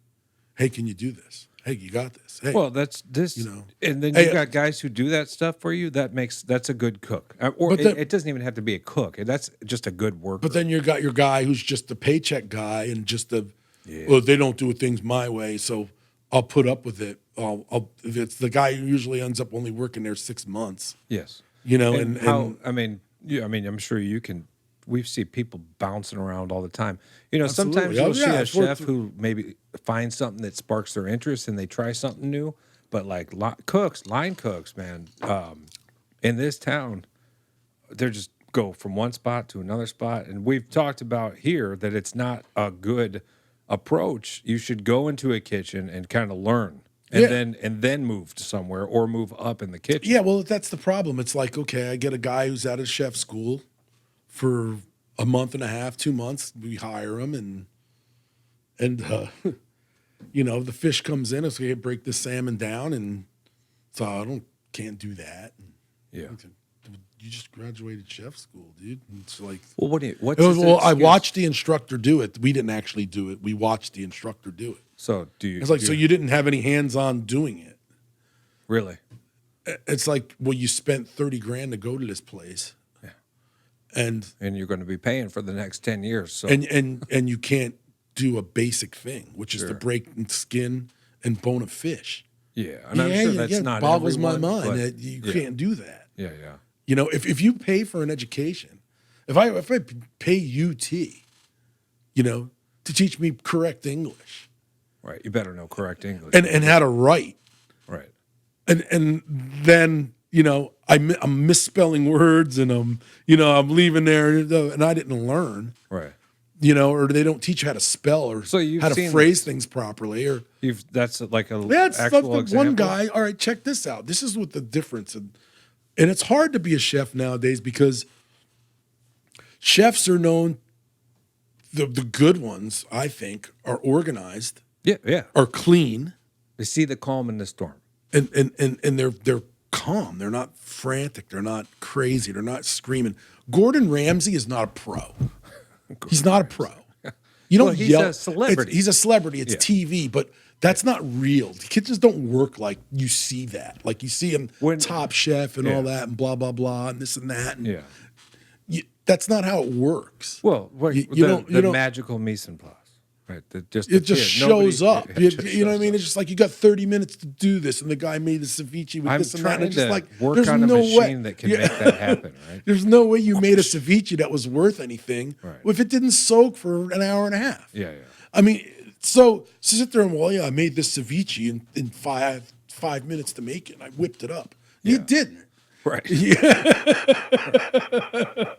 hey, can you do this? Hey, you got this. Hey, Well, that's this, and then Hey, you got guys who do that stuff for you. That's a good cook, or But then- it doesn't even have to be a cook. That's just a good worker. but then you got your guy who's just the paycheck guy and just well, they don't do things my way, so I'll put up with it. If it's the guy who usually ends up only working there 6 months, yes, and how I'm sure you can. We see people bouncing around all the time. Sometimes Absolutely. Oh, you'll see yeah, a I've worked chef who maybe finds something that sparks their interest and they try something new. But like line cooks, man, in this town, they're just go from one spot to another spot. And we've talked about here that it's not a good approach. You should go into a kitchen and kind of learn. And then move to somewhere or move up in the kitchen. Yeah, well, that's the problem. It's like, okay, I get a guy who's out of chef school for a month and a half, 2 months. We hire him, and the fish comes in. It's okay, break the salmon down, and so can't do that. Yeah. You just graduated chef school, dude. And it's like, Well, I watched the instructor do it. We didn't actually do it. We watched the instructor do it. So do you? It's like, so you didn't have any hands-on doing it. Really? It's like, well, you spent $30,000 to go to this place. Yeah. And you're going to be paying for the next 10 years. So and you can't do a basic thing, which is to Sure. break and skin and bone a fish. yeah, and I'm sure that's it not boggles my everyone, mind but that you yeah. can't do that. Yeah. If you pay for an education, if I pay UT, to teach me correct English Right. You better know correct English. and how to write, right. and then I'm misspelling words and I'm leaving there and I didn't learn, Right. or they don't teach you how to spell or So you've how to seen phrase things properly or. That's like a That's actual the example. one guy. All right, check this out. This is what the difference, and it's hard to be a chef nowadays because chefs are known. The good ones, I think, are organized, Yeah. are clean, They see the calm in the storm. and they're calm. They're not frantic. They're not crazy. They're not screaming. Gordon Ramsay is not a pro. He's not a pro. You don't Well, he's yell. a celebrity. He's a celebrity. It's Yeah. TV, but that's not real. The kitchens don't work like you see that. Like you see him Top Chef and all Yeah. that and blah, blah, blah, and this and that. And Yeah. that's not how it works. Well, the magical mise en place. Right. It just shows up. You know what I mean? It's just like you got 30 minutes to do this, and the guy made the ceviche with I'm this and that. trying And it's just to like, work there's on a no machine way. that can make that happen, right? There's no way you made a ceviche that was worth anything Right. if it didn't soak for an hour and a half. Yeah. I mean, so sit there and, well, yeah, I made this ceviche in five minutes to make it, and I whipped it up. You Yeah. didn't. Right.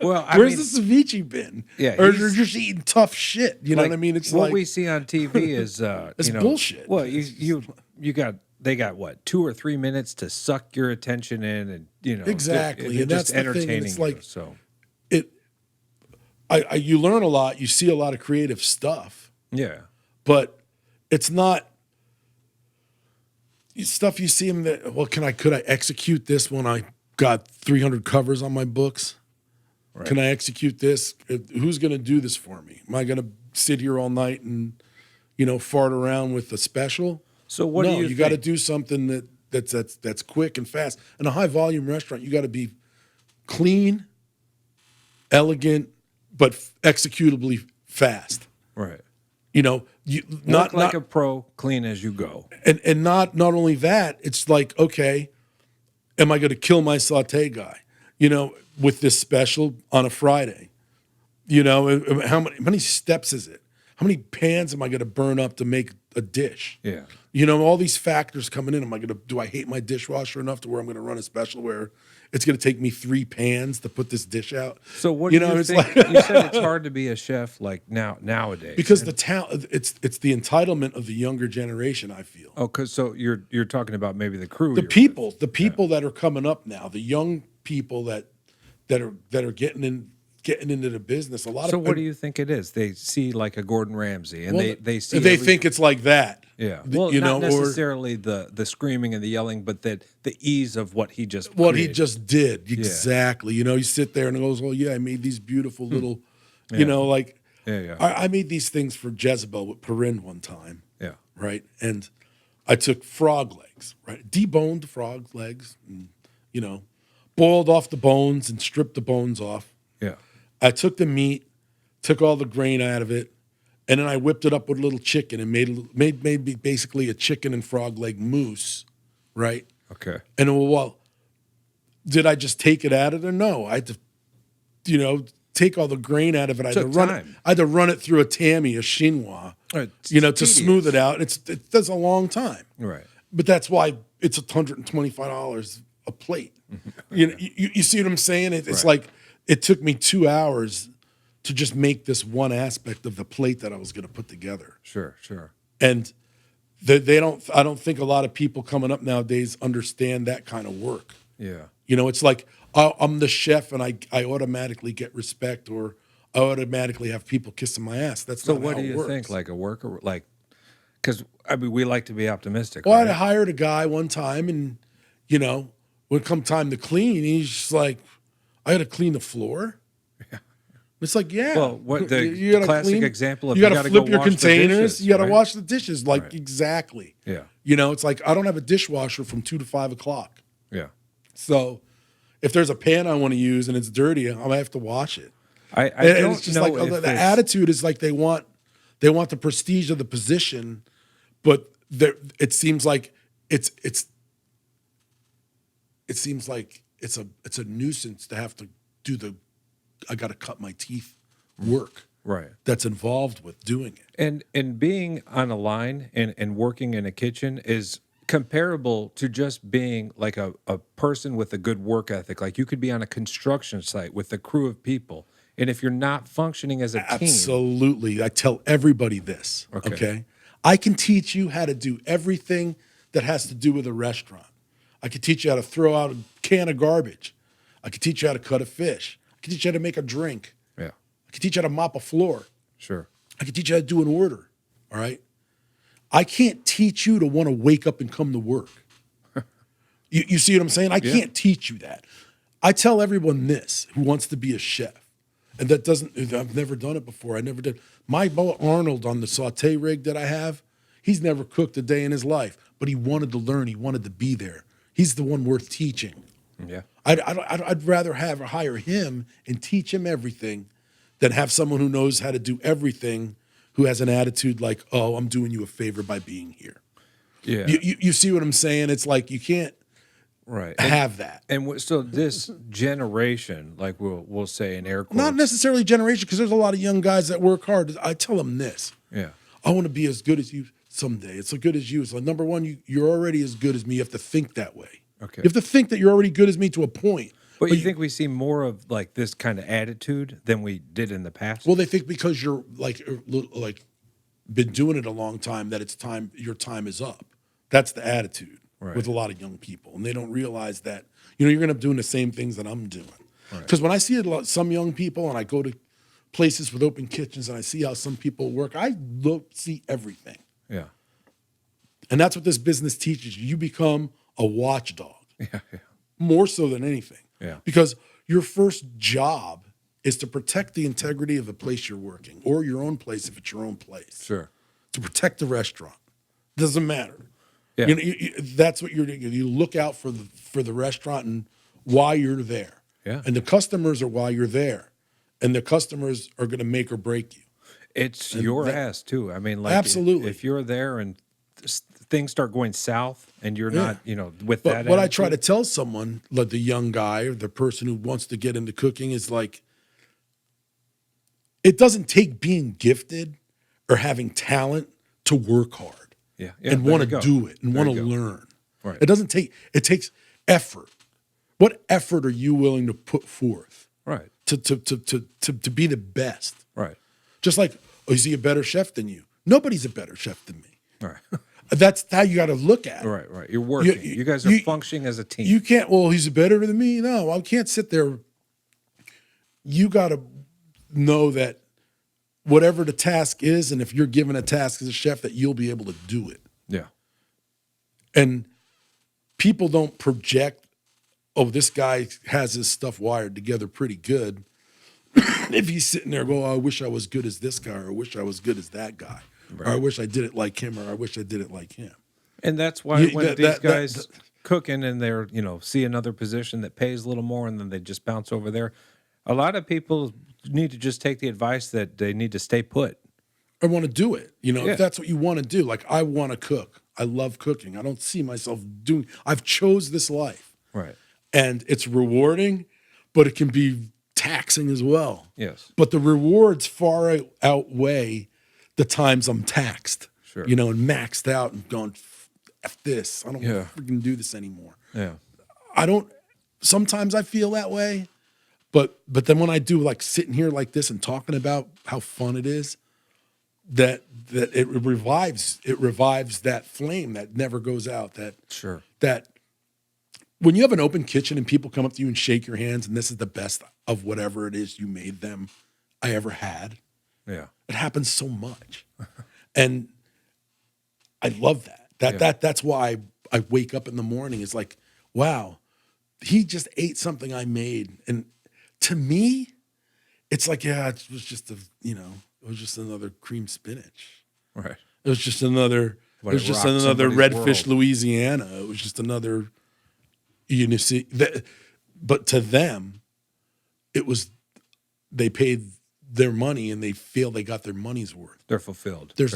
Well, Where's the ceviche been? Yeah, Or he's- you're just eating tough shit. You know what I mean? It's what like, we see on TV is It's bullshit. Well, they got what 2 or 3 minutes to suck your attention in, and Exactly, they're and that's just the thing, and entertaining it's like- you. So you learn a lot. You see a lot of creative stuff. yeah, But it's not stuff you see him that, well, could I execute this when I got 300 covers on my books? Right. Can I execute this? Who's going to do this for me? Am I going to sit here all night and, fart around with a special? So what do you got to think? do something that's quick and fast. In a high volume restaurant, you got to be clean, elegant, but executably fast. Right. Not a pro, clean as you go. And not only that, it's like, okay, am I going to kill my saute guy? With this special on a Friday. How many steps is it? How many pans am I going to burn up to make a dish? Yeah. All these factors coming in. Do I hate my dishwasher enough to where I'm going to run a special where it's going to take me 3 pans to put this dish out? So what do you it's think? like You said it's hard to be a chef like nowadays because the talent, it's the entitlement of the younger generation. I feel. Oh, because so you're talking about maybe the crew, The you're people that are coming up now, the young people that are getting in getting into the business, a lot So of what do you think it is? They see like a Gordon Ramsay, and well, they see they think it's like that. yeah. Well, You not know, or necessarily the screaming and the yelling, but that the ease of what he just what he created. just did. Exactly. You know, you sit there and it goes, "Oh yeah, I made these beautiful little," you Yeah. know, like Yeah. I made these things for Jezebel with Perrin one time, Yeah. right? And I took frog legs, right? Deboned frog legs, and, you know, boiled off the bones and stripped the bones off. Yeah. I took the meat, took all the grain out of it, and then I whipped it up with a little chicken and made basically a chicken and frog leg mousse, right? Okay. And well, did I just take it out of there? No, I had to, you know, take all the grain out of it. I had to Took run it. time. I had to run it through a tammy, a chinois, It's you know, to tedious. smooth it out. It does a long time, Right. but that's why it's $125 a plate. You know, you see what I'm saying? It's Right. like it took me 2 hours to just make this one aspect of the plate that I was going to put together. Sure. And they don't. I don't think a lot of people coming up nowadays understand that kind of work. Yeah. You know, it's like I'm the chef and I automatically get respect, or I automatically have people kissing my ass. That's So not what how do it you works. think? Like a worker, like, because I mean, we like to be optimistic. Well, right? I hired a guy one time, and you know, when it come time to clean, he's just like, "I got to clean the floor." It's like, yeah. Well, what the You gotta classic example of you got you to gotta flip go your wash the containers. dishes, You got to right? wash the dishes. Like Right. exactly. Yeah. You know, it's like I don't have a dishwasher from 2 to 5 o'clock. Yeah. So if there's a pan I want to use and it's dirty, I'm gonna have to wash it. I And don't it's just know like if the it's- attitude is like they want the prestige of the position, but it seems like it seems like it's a nuisance to have to do the I got to cut my teeth work right. that's involved with doing it. And being on a line and working in a kitchen is comparable to just being like a person with a good work ethic. Like you could be on a construction site with a crew of people. And if you're not functioning as a team, Absolutely. I tell everybody this, okay? I can teach you how to do everything that has to do with a restaurant. I can teach you how to throw out a can of garbage. I can teach you how to cut a fish. I can teach you how to make a drink. yeah, I can teach you how to mop a floor. sure. I can teach you how to do an order, all right? I can't teach you to want to wake up and come to work. You see what I'm saying? I can't teach you that. I tell everyone this who wants to be a chef, and that doesn't, I've never done it before. I never did. My boy Arnold on the saute rig that I have, he's never cooked a day in his life, but he wanted to learn. He wanted to be there. He's the one worth teaching. Yeah. I'd rather hire him and teach him everything than have someone who knows how to do everything, who has an attitude like, "Oh, I'm doing you a favor by being here." Yeah. You see what I'm saying? It's like you can't right. have that. And so this generation, like we'll say in air quotes, Not necessarily generation, because there's a lot of young guys that work hard. I tell them this: yeah. I want to be as good as you someday. It's as good as you. It's like, number one, you're already as good as me. You have to think that way. Okay. You have to think that you're already good as me to a point. But you think we see more of like this kind of attitude than we did in the past? Well, they think because you're like been doing it a long time that it's time. Your time is up. That's the attitude with a lot of young people, and they don't realize that you're going to end up doing the same things that I'm doing. Because when I see some young people, and I go to places with open kitchens, and I see how some people work, I see everything. Yeah. And that's what this business teaches you. You become a watchdog, Yeah. more so than anything. Yeah. Because your first job is to protect the integrity of the place you're working, or your own place if it's your own place. Sure. To protect the restaurant. Doesn't matter. Yeah. You know, that's what you're doing. You look out for the restaurant and why you're there. Yeah. And the customers are why you're there. And the customers are going to make or break you. It's your ass too. I mean, like Absolutely. if you're there and things start going south and you're not, with But that. what I try to attitude- tell someone, like the young guy or the person who wants to get into cooking, is like, it doesn't take being gifted or having talent to work hard and there want you to go. do it and There want you to go. learn. Right. It takes effort. What effort are you willing to put forth Right. to be the best? Right. Just like, is he a better chef than you? Nobody's a better chef than me. Right. That's how you got to look at it. Right. You're working. You guys are functioning as a team. You can't, well, he's better than me. No, I can't sit there. You got to know that whatever the task is, and if you're given a task as a chef, that you'll be able to do it. Yeah. And people don't project, oh, this guy has his stuff wired together pretty good. If he's sitting there going, oh, I wish I was good as this guy, or I wish I was good as that guy, or I wish I did it like him, or I wish I did it like him. And that's why when these guys cooking and they're, see another position that pays a little more and then they just bounce over there, a lot of people need to just take the advice that they need to stay put. I want to do it. If that's what you want to do. Like, I want to cook. I love cooking. I don't see myself I've chose this life. Right. And it's rewarding, but it can be taxing as well. Yes. But the rewards far outweigh the times I'm taxed. Sure. And maxed out and going, F this. I don't want to freaking do this anymore. Yeah. Sometimes I feel that way. But then when I do, like, sitting here like this and talking about how fun it is, that it revives that flame that never goes out. That when you have an open kitchen and people come up to you and shake your hands and this is the best of whatever it is you made them I ever had. Yeah. It happens so much. And I love that. That's why I wake up in the morning. It's like, wow, he just ate something I made. And to me, it's like, it was just another cream spinach. Right. It was just another Redfish, Louisiana. It was just another, but to them, it was, they paid their money and they feel they got their money's worth. They're fulfilled. There's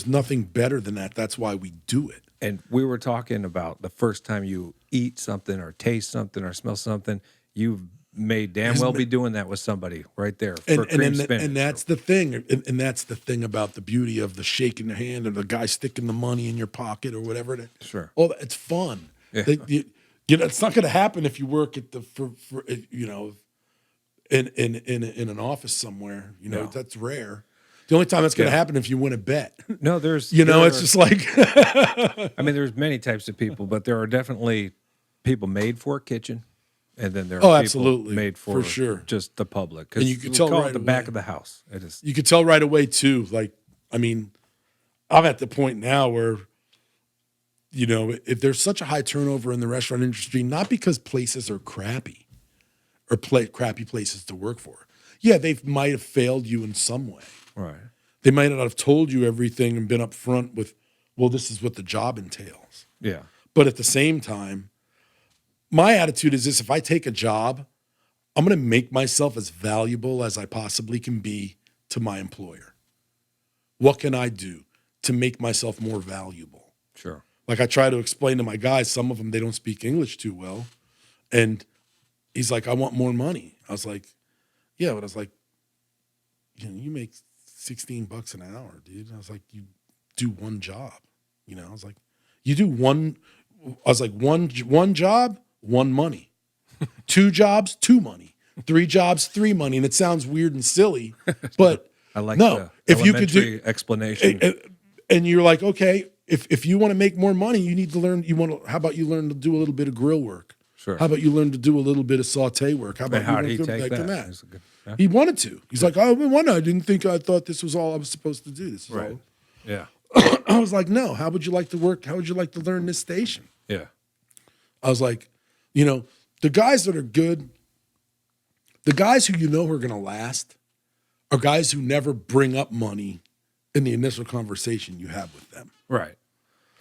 nothing better than that. That's why we do it. And we were talking about the first time you eat something or taste something or smell something, you've may damn well be doing that with somebody right there for cream spinach. And that's the thing. And that's the thing about the beauty of the shaking the hand or the guy sticking the money in your pocket or whatever it is. Sure. Oh, it's fun. Yeah. It's not going to happen if you work at in an office somewhere. No. That's rare. The only time that's going to happen if you win a bet. No, it's just like. I mean, there's many types of people, but there are definitely people made for a kitchen. And then there are people absolutely made for sure. just the public. And you can tell call right it the away. back of the house. It is. You could tell right away too. Like, I mean, I'm at the point now where, if there's such a high turnover in the restaurant industry, not because places are crappy or crappy places to work for. Yeah, they might have failed you in some way. Right. They might not have told you everything and been upfront with, well, this is what the job entails. Yeah. But at the same time, my attitude is this: if I take a job, I'm going to make myself as valuable as I possibly can be to my employer. What can I do to make myself more valuable? Sure. Like, I try to explain to my guys, some of them, they don't speak English too well. And he's like, I want more money. I was like, yeah, but I was like, you make $16 an hour, dude. I was like, you do one job. I was like, you do one. I was like, one job, one money. 2 jobs, 2 money. 3 jobs, 3 money. And it sounds weird and silly, but I like no. The if you could do explanation, and you're like, okay, if you want to make more money, you need to learn. How about you learn to do a little bit of grill work? Sure. How about you learn to do a little bit of saute work? How about how you did he take learn that? Yeah. He wanted to. He's like, oh, I didn't think I thought this was all I was supposed to do. This is right. all. Yeah. I was like, no. How would you like to work? How would you like to learn this station? Yeah. I was like, the guys that are good, the guys who are going to last, are guys who never bring up money in the initial conversation you have with them. Right.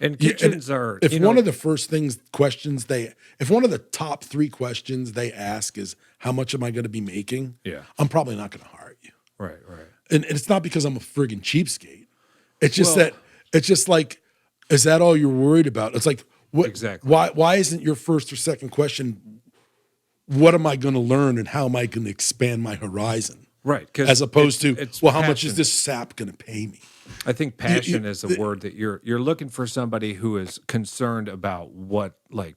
And kitchens are. If one of the first questions if one of the top 3 questions they ask is, how much am I going to be making? Yeah. I'm probably not going to hire you. Right. Right. And it's not because I'm a friggin' cheapskate. It's just it's just like, is that all you're worried about? It's like, what, exactly. Why isn't your first or second question, what am I going to learn and how am I going to expand my horizon? Right. As opposed to, how passion. much is this sap going to pay me? I think passion is a word that you're looking for somebody who is concerned about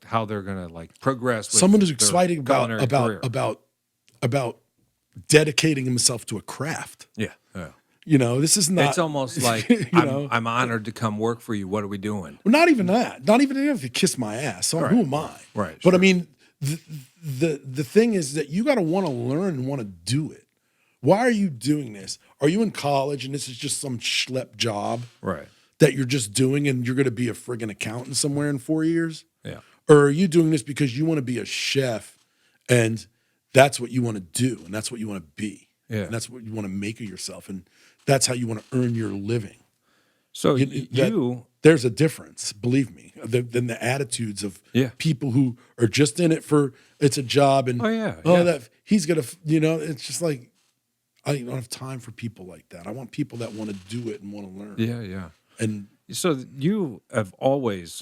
how they're going to progress. With someone who's excited about dedicating himself to a craft. Yeah. Yeah. This is not. It's almost like I'm honored to come work for you. What are we doing? Well, not even that. Not even if you kiss my ass. So who am I? Right. But sure. I mean, the thing is that you got to want to learn and want to do it. Why are you doing this? Are you in college and this is just some schlep job Right. that you're just doing and you're going to be a friggin' accountant somewhere in 4 years? Yeah. Or are you doing this because you want to be a chef and that's what you want to do and that's what you want to be? Yeah. And that's what you want to make of yourself and that's how you want to earn your living. So There's a difference, believe me, than the attitudes of Yeah. people who are just in it for it's a job and that he's gonna, it's just like I don't have time for people like that. I want people that want to do it and want to learn. Yeah. And So you have always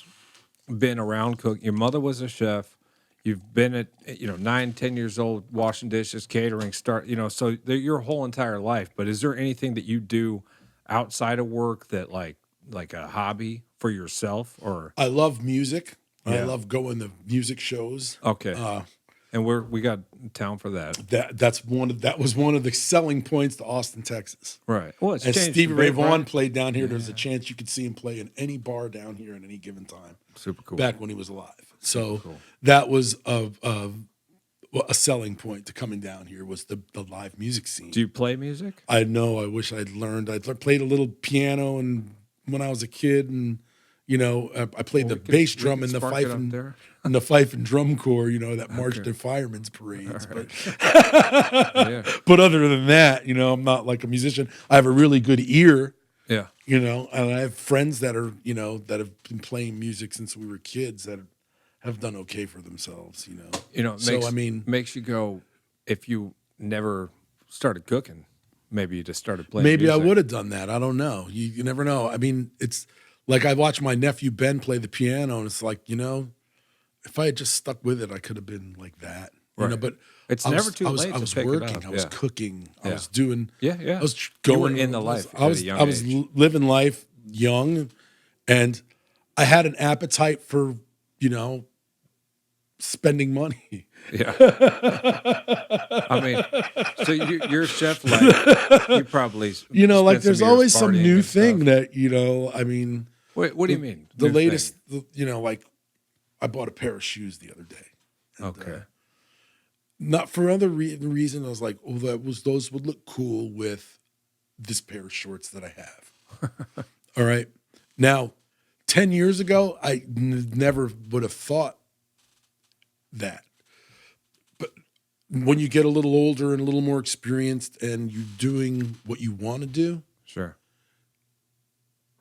been around cooking. Your mother was a chef. You've been at 9, 10 years old washing dishes, catering, so your whole entire life. But is there anything that you do outside of work that like a hobby for yourself or? I love music. I Yeah. love going to music shows. Okay. And we got town for that. That was one of the selling points to Austin, Texas. Right. Well, it's As changed Stevie a Ray bit, Vaughan right? played down here, there's a chance you could see him play in any bar down here at any given time. Super cool. Back when he was alive. So cool. that was a selling point to coming down here was the live music scene. Do you play music? I know. I wish I'd learned. I played a little piano and when I was a kid, and I played the bass drum and the fife and the fife and drum corps. That marched in firemen's parades. Right. But but other than that, I'm not like a musician. I have a really good ear. Yeah. And I have friends that are that have been playing music since we were kids that have done okay for themselves. Makes you go, if you never started cooking, maybe you just started playing Maybe music. I would have done that. I don't know. You never know. I mean, it's like I watched my nephew Ben play the piano, and it's like, if I had just stuck with it, I could have been like that. Right. But It's I was, never too I was, late I to was pick it working. up. I was Yeah. cooking. I Yeah. was doing. Yeah. I was You were going in the life I was. at a young I was age. living life young, and I had an appetite for spending money. Yeah. I mean, so your chef life, you probably spent there's some years always some partying new and thing stuff. that I mean. Wait, what do you mean? The New latest, thing? like I bought a pair of shoes the other day. And, Okay. not for other reason. I was like, oh, those would look cool with this pair of shorts that I have. All right. Now, 10 years ago, I never would have thought that. But when you get a little older and a little more experienced and you're doing what you want to do, Sure.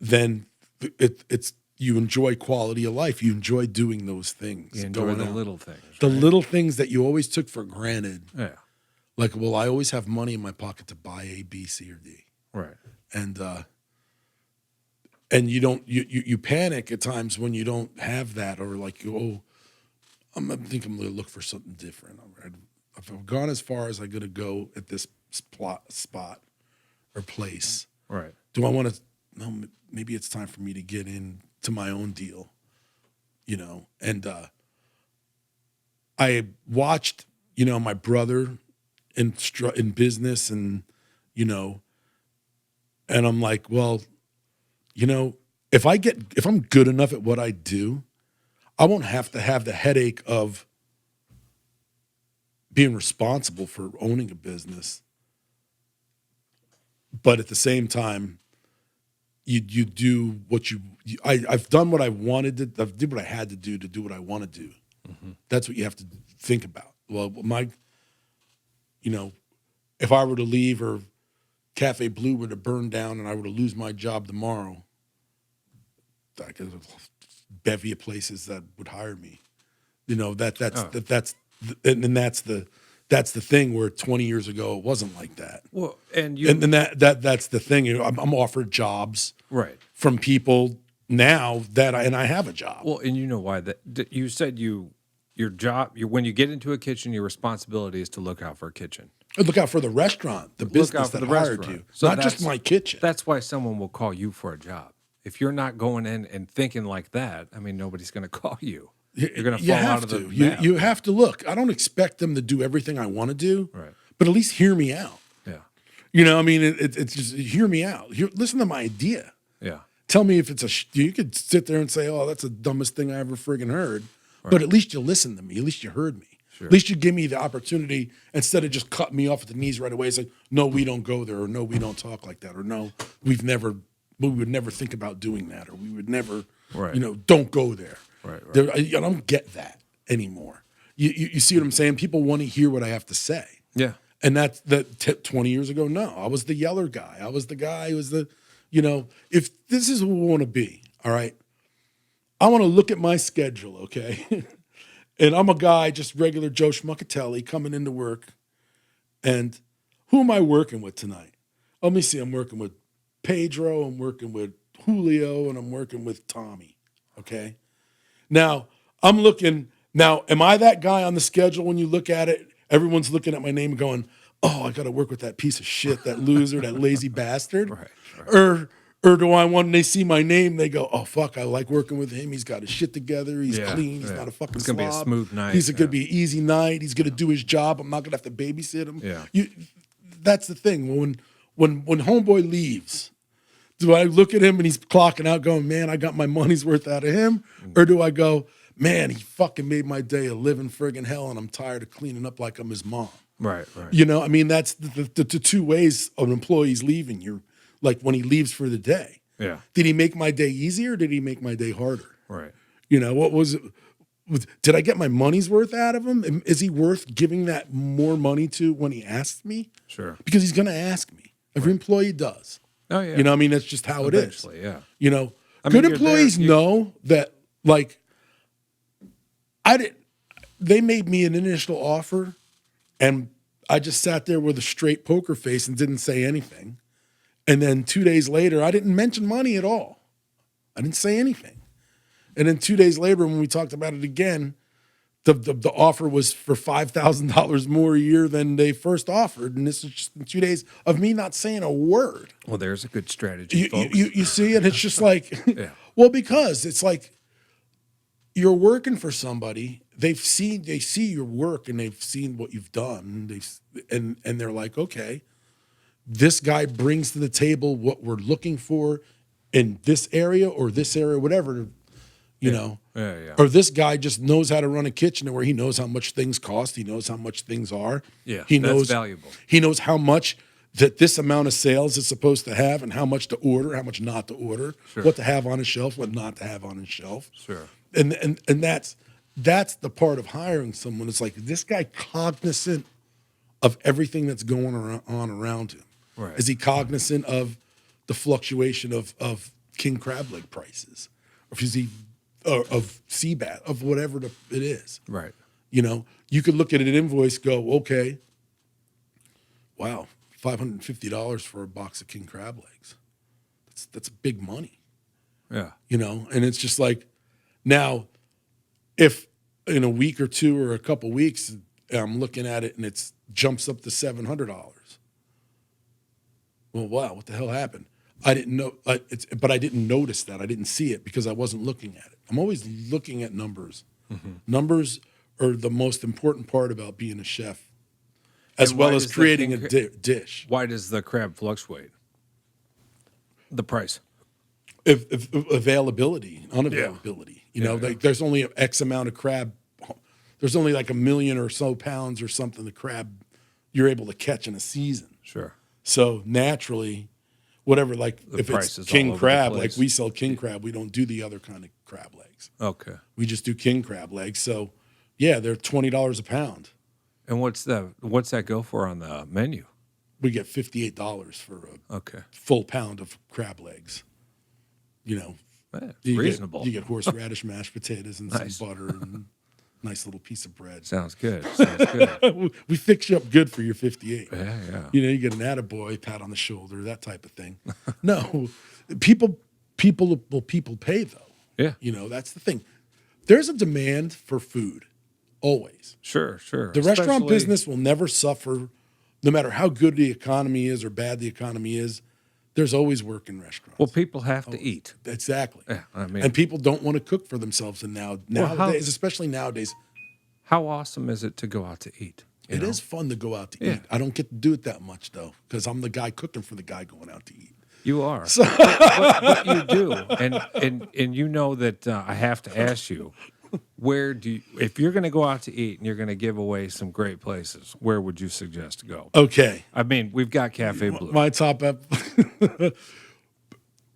then it's you enjoy quality of life. You enjoy doing those things. You enjoy going the out. little things. The right? little things that you always took for granted. Yeah. Like, well, I always have money in my pocket to buy A, B, C, or D. Right. And you don't you panic at times when you don't have that, or like, oh, I think I'm going to look for something different. I've gone as far as I'm going to go at this spot or place. Right. Do I want to? No, maybe it's time for me to get into my own deal. And I watched, my brother in business, and and I'm like, well, if I'm good enough at what I do, I won't have to have the headache of being responsible for owning a business. But at the same time, you do what I've done what I wanted to. I did what I had to do what I want to do. Mm-hmm. That's what you have to think about. Well, if I were to leave or Cafe Blue were to burn down and I were to lose my job tomorrow, I could have a bevy of places that would hire me. That's the thing where 20 years ago it wasn't like that. Well, and that's the thing. I'm offered jobs right from people now and I have a job. Well, and you know why that you said your job, when you get into a kitchen, your responsibility is to look out for a kitchen. Look out for the restaurant, the business that hired you, so not just my kitchen. That's why someone will call you for a job. If you're not going in and thinking like that, I mean, nobody's going to call you. You're going to fall out of the map. You have to look. I don't expect them to do everything I want to do, right? But at least hear me out. Yeah. It's just hear me out. Listen to my idea. Yeah. Tell me if it's you could sit there and say, oh, that's the dumbest thing I ever friggin' heard. Right. But at least you listened to me. At least you heard me. At least you give me the opportunity instead of just cutting me off at the knees right away. It's like, no, we don't go there, or no, we don't talk like that, or no, we would never think about doing that, or we would never, don't go there. Right. I don't get that anymore. You see what I'm saying? People want to hear what I have to say. Yeah. And that's 20 years ago. No, I was the yeller guy. I was the guy who was if this is who we want to be, all right, I want to look at my schedule, okay? And I'm a guy, just regular Joe Schmuckatelli coming into work. And who am I working with tonight? Let me see. I'm working with Pedro. I'm working with Julio. And I'm working with Tommy, okay? Now, am I that guy on the schedule when you look at it? Everyone's looking at my name and going, oh, I got to work with that piece of shit, that loser, that lazy bastard. Right. Or do I want, when they see my name, they go, oh, fuck, I like working with him. He's got his shit together. He's clean. He's not a fucking slob. It's going to be a smooth night. He's going to be an easy night. He's going to do his job. I'm not going to have to babysit him. Yeah. That's the thing. When homeboy leaves, do I look at him and he's clocking out going, man, I got my money's worth out of him? Or do I go, man, he fucking made my day a living friggin' hell and I'm tired of cleaning up like I'm his mom? Right. That's the two ways an employee's leaving. You're like when he leaves for the day. Yeah. Did he make my day easier or did he make my day harder? Right. What was it? Did I get my money's worth out of him? Is he worth giving that more money to when he asks me? Sure. Because he's going to ask me. Every employee does. Oh, yeah. That's just how Eventually, it is. Yeah. Good employees know that, like, they made me an initial offer and I just sat there with a straight poker face and didn't say anything. And then 2 days later, I didn't mention money at all. I didn't say anything. And then 2 days later, when we talked about it again, the offer was for $5,000 more a year than they first offered. And this is just 2 days of me not saying a word. Well, there's a good strategy, folks. You see, and it's just like, well, because it's like you're working for somebody. They see your work and they've seen what you've done. And they're like, okay, this guy brings to the table what we're looking for in this area or this area, whatever, or this guy just knows how to run a kitchen where he knows how much things cost. He knows how much things are. Yeah, that's valuable. He knows how much that this amount of sales is supposed to have and how much to order, how much not to order, what to have on his shelf, what not to have on his shelf. Sure. And that's the part of hiring someone. It's like this guy cognizant of everything that's going on around him. Right. Is he cognizant of the fluctuation of king crab leg prices, or is he of sea bass, of whatever it is? Right. You could look at an invoice, go, okay, wow, $550 for a box of king crab legs. That's big money. Yeah. And it's just like, now, if in a week or two or a couple weeks, I'm looking at it and it jumps up to $700. Well, wow, what the hell happened? I didn't know, but I didn't notice that. I didn't see it because I wasn't looking at it. I'm always looking at numbers. Mm-hmm. Numbers are the most important part about being a chef, as well as creating a dish. Why does the crab fluctuate? The price. If availability, unavailability. Like there's only an X amount of crab. There's only like 1 million or so pounds or something the crab you're able to catch in a season. Sure. So naturally, whatever, like if it's king crab, like we sell king crab, we don't do the other kind of crab legs. Okay. We just do king crab legs. So yeah, they're $20 a pound. And what's that go for on the menu? We get $58 for a full pound of crab legs. Reasonable. You get horseradish mashed potatoes and some butter and nice little piece of bread. Sounds good. We fix you up good for your 58. Yeah. You get an attaboy, pat on the shoulder, that type of thing. No, people pay though. Yeah. That's the thing. There's a demand for food, always. Sure. The restaurant business will never suffer, no matter how good the economy is or bad the economy is. There's always work in restaurants. Well, people have to eat. Exactly. Yeah, and people don't want to cook for themselves. And nowadays, especially nowadays. How awesome is it to go out to eat? It is fun to go out to eat. I don't get to do it that much, though, because I'm the guy cooking for the guy going out to eat. You are. So. But you do. And you know that I have to ask you, Where do you, if you're going to go out to eat and you're going to give away some great places, where would you suggest to go? Okay. I mean, we've got Cafe Blue. My top up.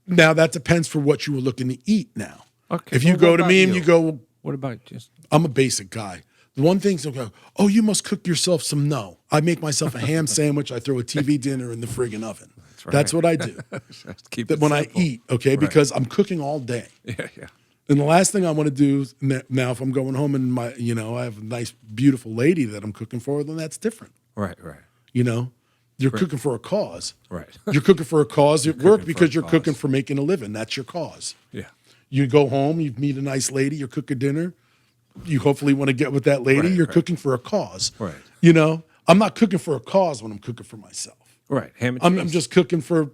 Now that depends for what you were looking to eat now. Okay. If you well, go what to about me and you? you go, What about just I'm a basic guy. The one thing's okay, oh, you must cook yourself some. No, I make myself a ham sandwich. I throw a TV dinner in the friggin' oven. That's what I do. just keep That it when simple. I eat, okay, because I'm cooking all day. Yeah, yeah. And the last thing I want to do is now, if I'm going home and I have a nice, beautiful lady that I'm cooking for, then that's different. Right, right, You're cooking for a cause. right. You're cooking for a cause at work for because a you're cause. cooking for making a living. That's your cause. Yeah. You go home, you meet a nice lady, you cook a dinner. You hopefully want to get with that lady. Right, you're right. cooking for a cause. Right. I'm not cooking for a cause when I'm cooking for myself. Right. Ham and I'm cheese. just cooking for.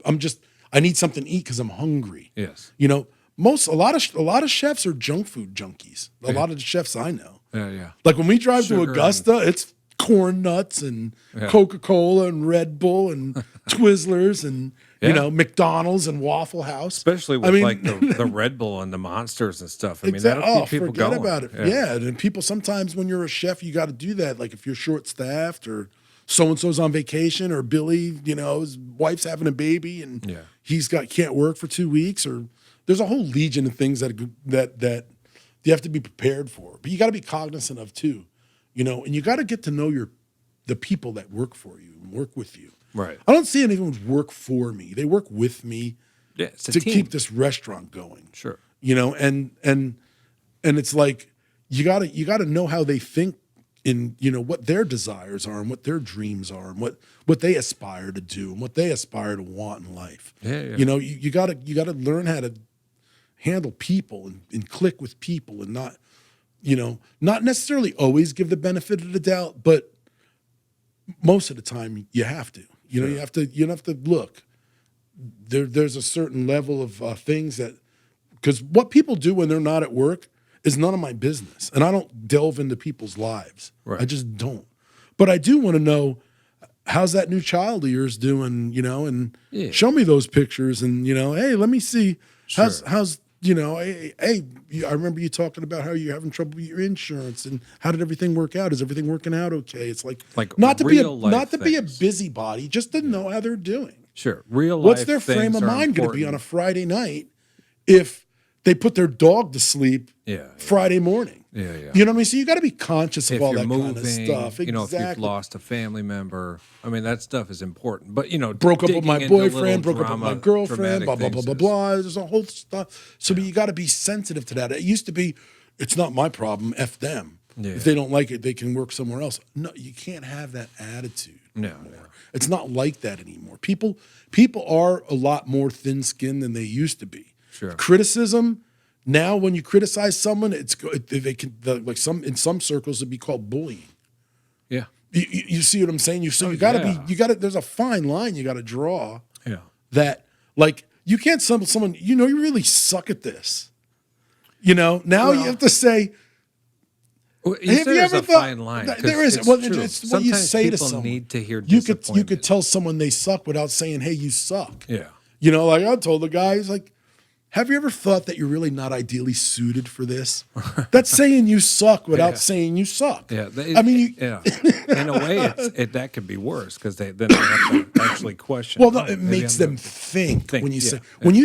I need something to eat because I'm hungry. Yes. A lot of chefs are junk food junkies. A lot of the chefs I know. Yeah, yeah. Like when we drive Sugar to Augusta, it's corn nuts and Coca-Cola and Red Bull and Twizzlers and McDonald's and Waffle House. Especially with like the Red Bull and the Monsters and stuff. I mean, that'll keep people forget going. about it. Yeah, and people sometimes when you're a chef, you got to do that. Like if you're short-staffed or so-and-so's on vacation or Billy, his wife's having a baby and he's can't work for 2 weeks, or there's a whole legion of things that you have to be prepared for. But you got to be cognizant of too, and you got to get to know the people that work for you and work with you. Right. I don't see anyone work for me. They work with me Yeah, it's a to team. keep this restaurant going. Sure. And it's like you gotta know how they think in what their desires are and what their dreams are and what they aspire to do and what they aspire to want in life. Yeah, yeah. You gotta learn how to handle people and click with people and not necessarily always give the benefit of the doubt, but most of the time you have to. You have to look. There's a certain level of things that, because what people do when they're not at work is none of my business, and I don't delve into people's lives. Right. I just don't. But I do want to know how's that new child of yours doing, and show me those pictures, and hey, let me see how's hey, I remember you talking about how you're having trouble with your insurance, and how did everything work out? Is everything working out okay? It's like not to be a busybody, just to know how they're doing. Sure. Real life. What's their frame of mind going to be on a Friday night if they put their dog to sleep Friday morning? Yeah, yeah. You know what I mean? So you got to be conscious of If all you're that moving, kind of stuff. if you've Exactly. lost a family member, I mean, that stuff is important. But, Broke up with digging my into little boyfriend, broke up with my girlfriend, dramatic blah, blah, blah, things blah, is- blah. There's a whole stuff. So but you got to be sensitive to that. It used to be, it's not my problem, F them. Yeah. If they don't like it, they can work somewhere else. No, you can't have that attitude. No, anymore. no. It's not like that anymore. People are a lot more thin-skinned than they used to be. Sure. Criticism, now when you criticize someone, in some circles it'd be called bullying. Yeah. You see what I'm saying? You gotta there's a fine line you gotta draw. Yeah. That like you can't someone you really suck at this. Now you have to say, Well, have you ever a thought fine line? 'Cause there is? it's well, true. it's what you Sometimes say to people someone. need to hear you disappointment. could tell someone they suck without saying, "Hey, you suck." Yeah. Like I told the guy, he's like, "Have you ever thought that you're really not ideally suited for this?" That's saying you suck without saying you suck. Yeah. I mean, in a way, that could be worse because then they have to actually question. well, no, oh, it maybe makes I'm them think when you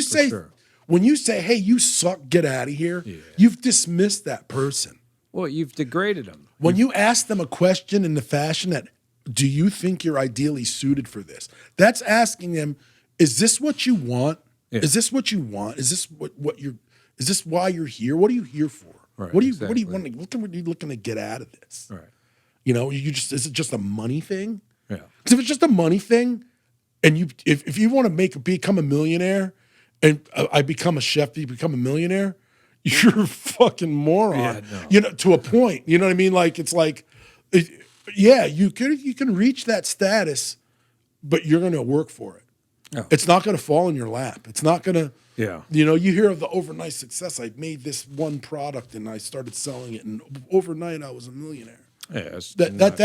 say for sure. when you say, "Hey, you suck, get out of here." Yeah. You've dismissed that person. Well, you've degraded them. When you ask them a question in the fashion that, do you think you're ideally suited for this? That's asking them, is this what you want? Yeah. Is this what you want? Is this is this why you're here? What are you here for? Right, What do you exactly. want to, what are you looking to get out of this? Right. Is it just a money thing? Yeah. Because if it's just a money thing, and if you want to become a millionaire, and I become a chef, you become a millionaire, you're a fucking moron. Yeah, no. To a point. You know what I mean? Like it's like, you can reach that status, but you're going to work for it. Oh. It's not going to fall in your lap. It's not going to. Yeah. You hear of the overnight success. I made this one product and I started selling it, and overnight I was a millionaire. Yeah. It's That- not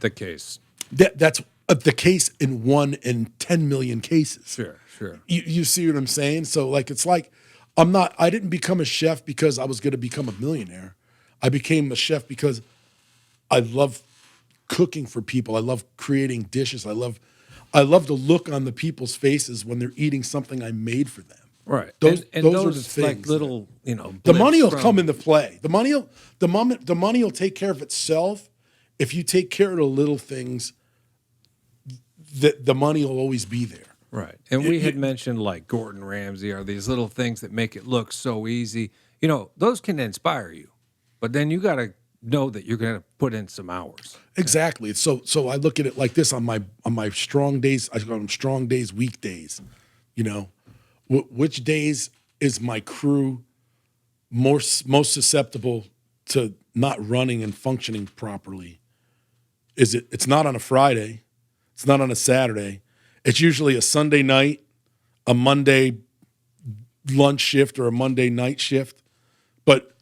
the case. That's the case in 1 in 10 million cases. Sure. Sure. You see what I'm saying? So it's like I didn't become a chef because I was going to become a millionaire. I became a chef because I love cooking for people. I love creating dishes. I love the look on the people's faces when they're eating something I made for them. Right. Those And those are the those like things. little, The blips money will from, come into play. The money will take care of itself if you take care of the little things. The money will always be there. Right. And we had mentioned like Gordon Ramsay are these little things that make it look so easy. Those can inspire you. But then you got to know that you're going to put in some hours. Exactly. So I look at it like this on my strong days. I call them strong days, weekdays. Which days is my crew most susceptible to not running and functioning properly? It's not on a Friday. It's not on a Saturday. It's usually a Sunday night, a Monday lunch shift, or a Monday night shift. But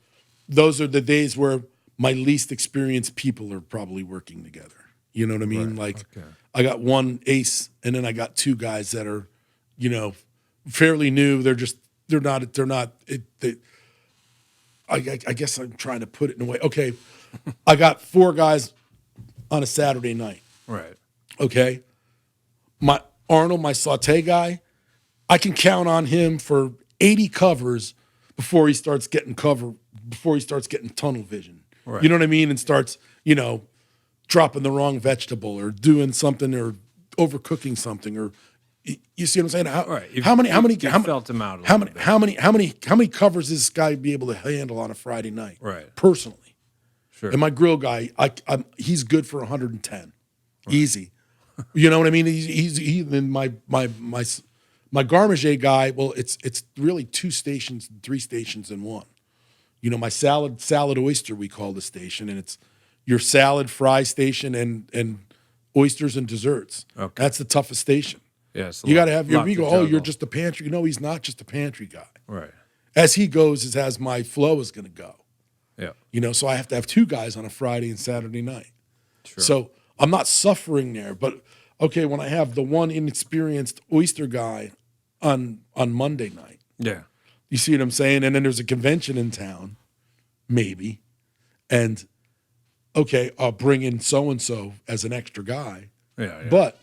those are the days where my least experienced people are probably working together. You know what I mean? Right. Like, Okay. I got one ace, and then I got two guys that are, fairly new. I guess I'm trying to put it in a way. Okay, I got four guys on a Saturday night. Right. Okay, my Arnold, my saute guy, I can count on him for 80 covers before he starts getting tunnel vision. Right. You know what I mean? And starts, dropping the wrong vegetable or doing something or overcooking something, or you see what I'm saying? How many felt him out a how little many bit. how many covers does this guy be able to handle on a Friday night? Right. Personally. Sure. And my grill guy, he's good for 110. Easy. You know what I mean? He and my Garmager guy, well, it's really two stations, three stations in one. My salad oyster, we call the station, and it's your salad fry station and oysters and desserts. Okay. That's the toughest station. Yes. You got to have your lot to ego. Oh, juggle. you're just a pantry. No, he's not just a pantry guy. Right. As he goes is as my flow is going to go. Yeah. So I have to have two guys on a Friday and Saturday night. Sure. So I'm not suffering there. But okay, when I have the one inexperienced oyster guy on Monday night, Yeah. you see what I'm saying? And then there's a convention in town, maybe, and okay, I'll bring in so and so as an extra guy. Yeah. But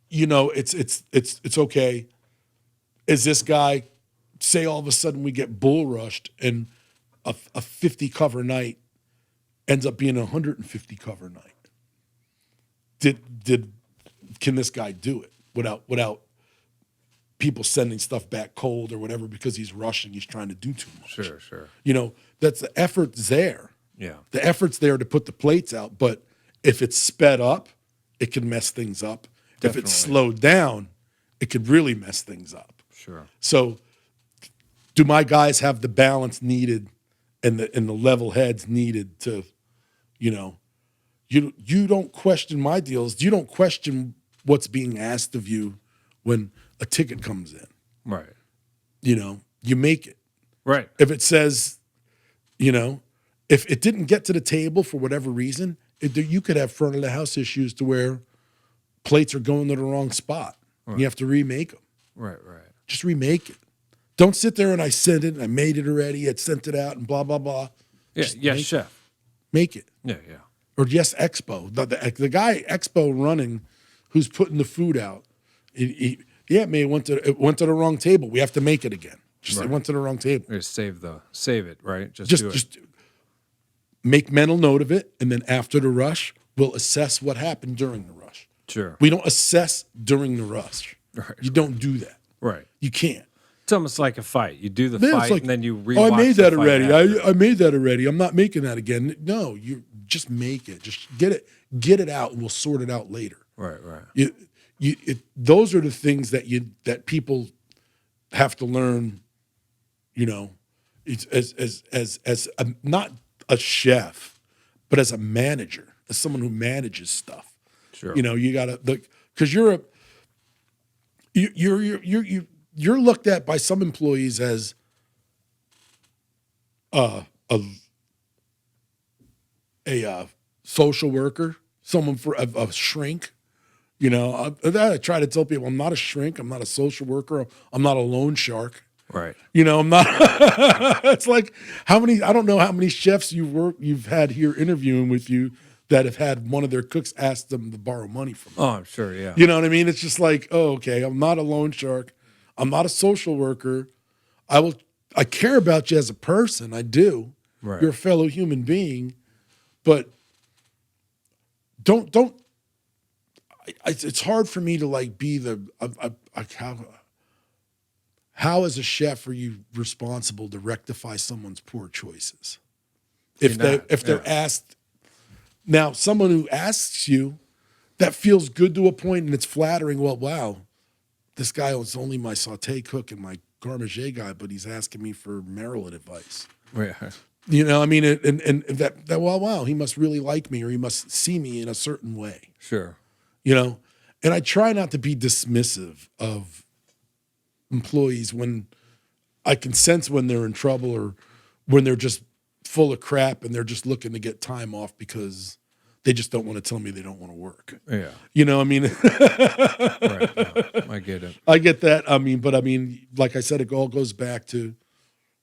it's okay. Is this guy, say all of a sudden we get bull rushed and a 50 cover night ends up being a 150 cover night? Can this guy do it without people sending stuff back cold or whatever because he's rushing, he's trying to do too much? Sure. That's the effort's there. Yeah. The effort's there to put the plates out, but if it's sped up, it can mess things up. Definitely. If it's slowed down, it could really mess things up. Sure. So, do my guys have the balance needed and the level heads needed to, you don't question my deals. You don't question what's being asked of you when a ticket comes in. Right. You make it. Right. If it says, if it didn't get to the table for whatever reason, you could have front of the house issues to where plates are going to the wrong spot. Right. You have to remake them. Right. Just remake it. Don't sit there and I sent it and I made it already. I sent it out and blah, blah, blah. Yeah. Yes, chef. Make it. Yeah. Or yes, Expo. The guy Expo running who's putting the food out, it went to the wrong table. We have to make it again. It went to the wrong table. Just save it, right? Do it. Just make mental note of it, and then after the rush, we'll assess what happened during the rush. Sure. We don't assess during the rush. Right. You don't do that. Right. You can't. It's almost like a fight. You do the fight, and then you rewatch. Oh, I made that already. After. I made that already. I'm not making that again. No, you just make it. Just get it out, and we'll sort it out later. Right. Those are the things that people have to learn. It's as not a chef, but as a manager, as someone who manages stuff. Sure. You gotta because you're looked at by some employees as a social worker, someone for a shrink. I try to tell people I'm not a shrink. I'm not a social worker. I'm not a loan shark. Right. You know, I'm not. It's like I don't know how many chefs you've had here interviewing with you that have had one of their cooks ask them to borrow money from them. Oh, I'm sure. Yeah. You know what I mean? It's just like, oh, okay, I'm not a loan shark. I'm not a social worker. I care about you as a person. I do. Right. You're a fellow human being, but don't. It's hard for me to like be how as a chef are you responsible to rectify someone's poor choices? If they're asked now, someone who asks you, that feels good to a point and it's flattering. Well, wow, this guy was only my saute cook and my garde manger guy, but he's asking me for Maryland advice. Right. You know, I mean, and that wow, he must really like me or he must see me in a certain way. Sure. You know, and I try not to be dismissive of employees when I can sense when they're in trouble or when they're just full of crap and they're just looking to get time off because they just don't want to tell me they don't want to work. Yeah. You know, I mean, Right. Yeah, I get it. I get that. I mean, like I said, it all goes back to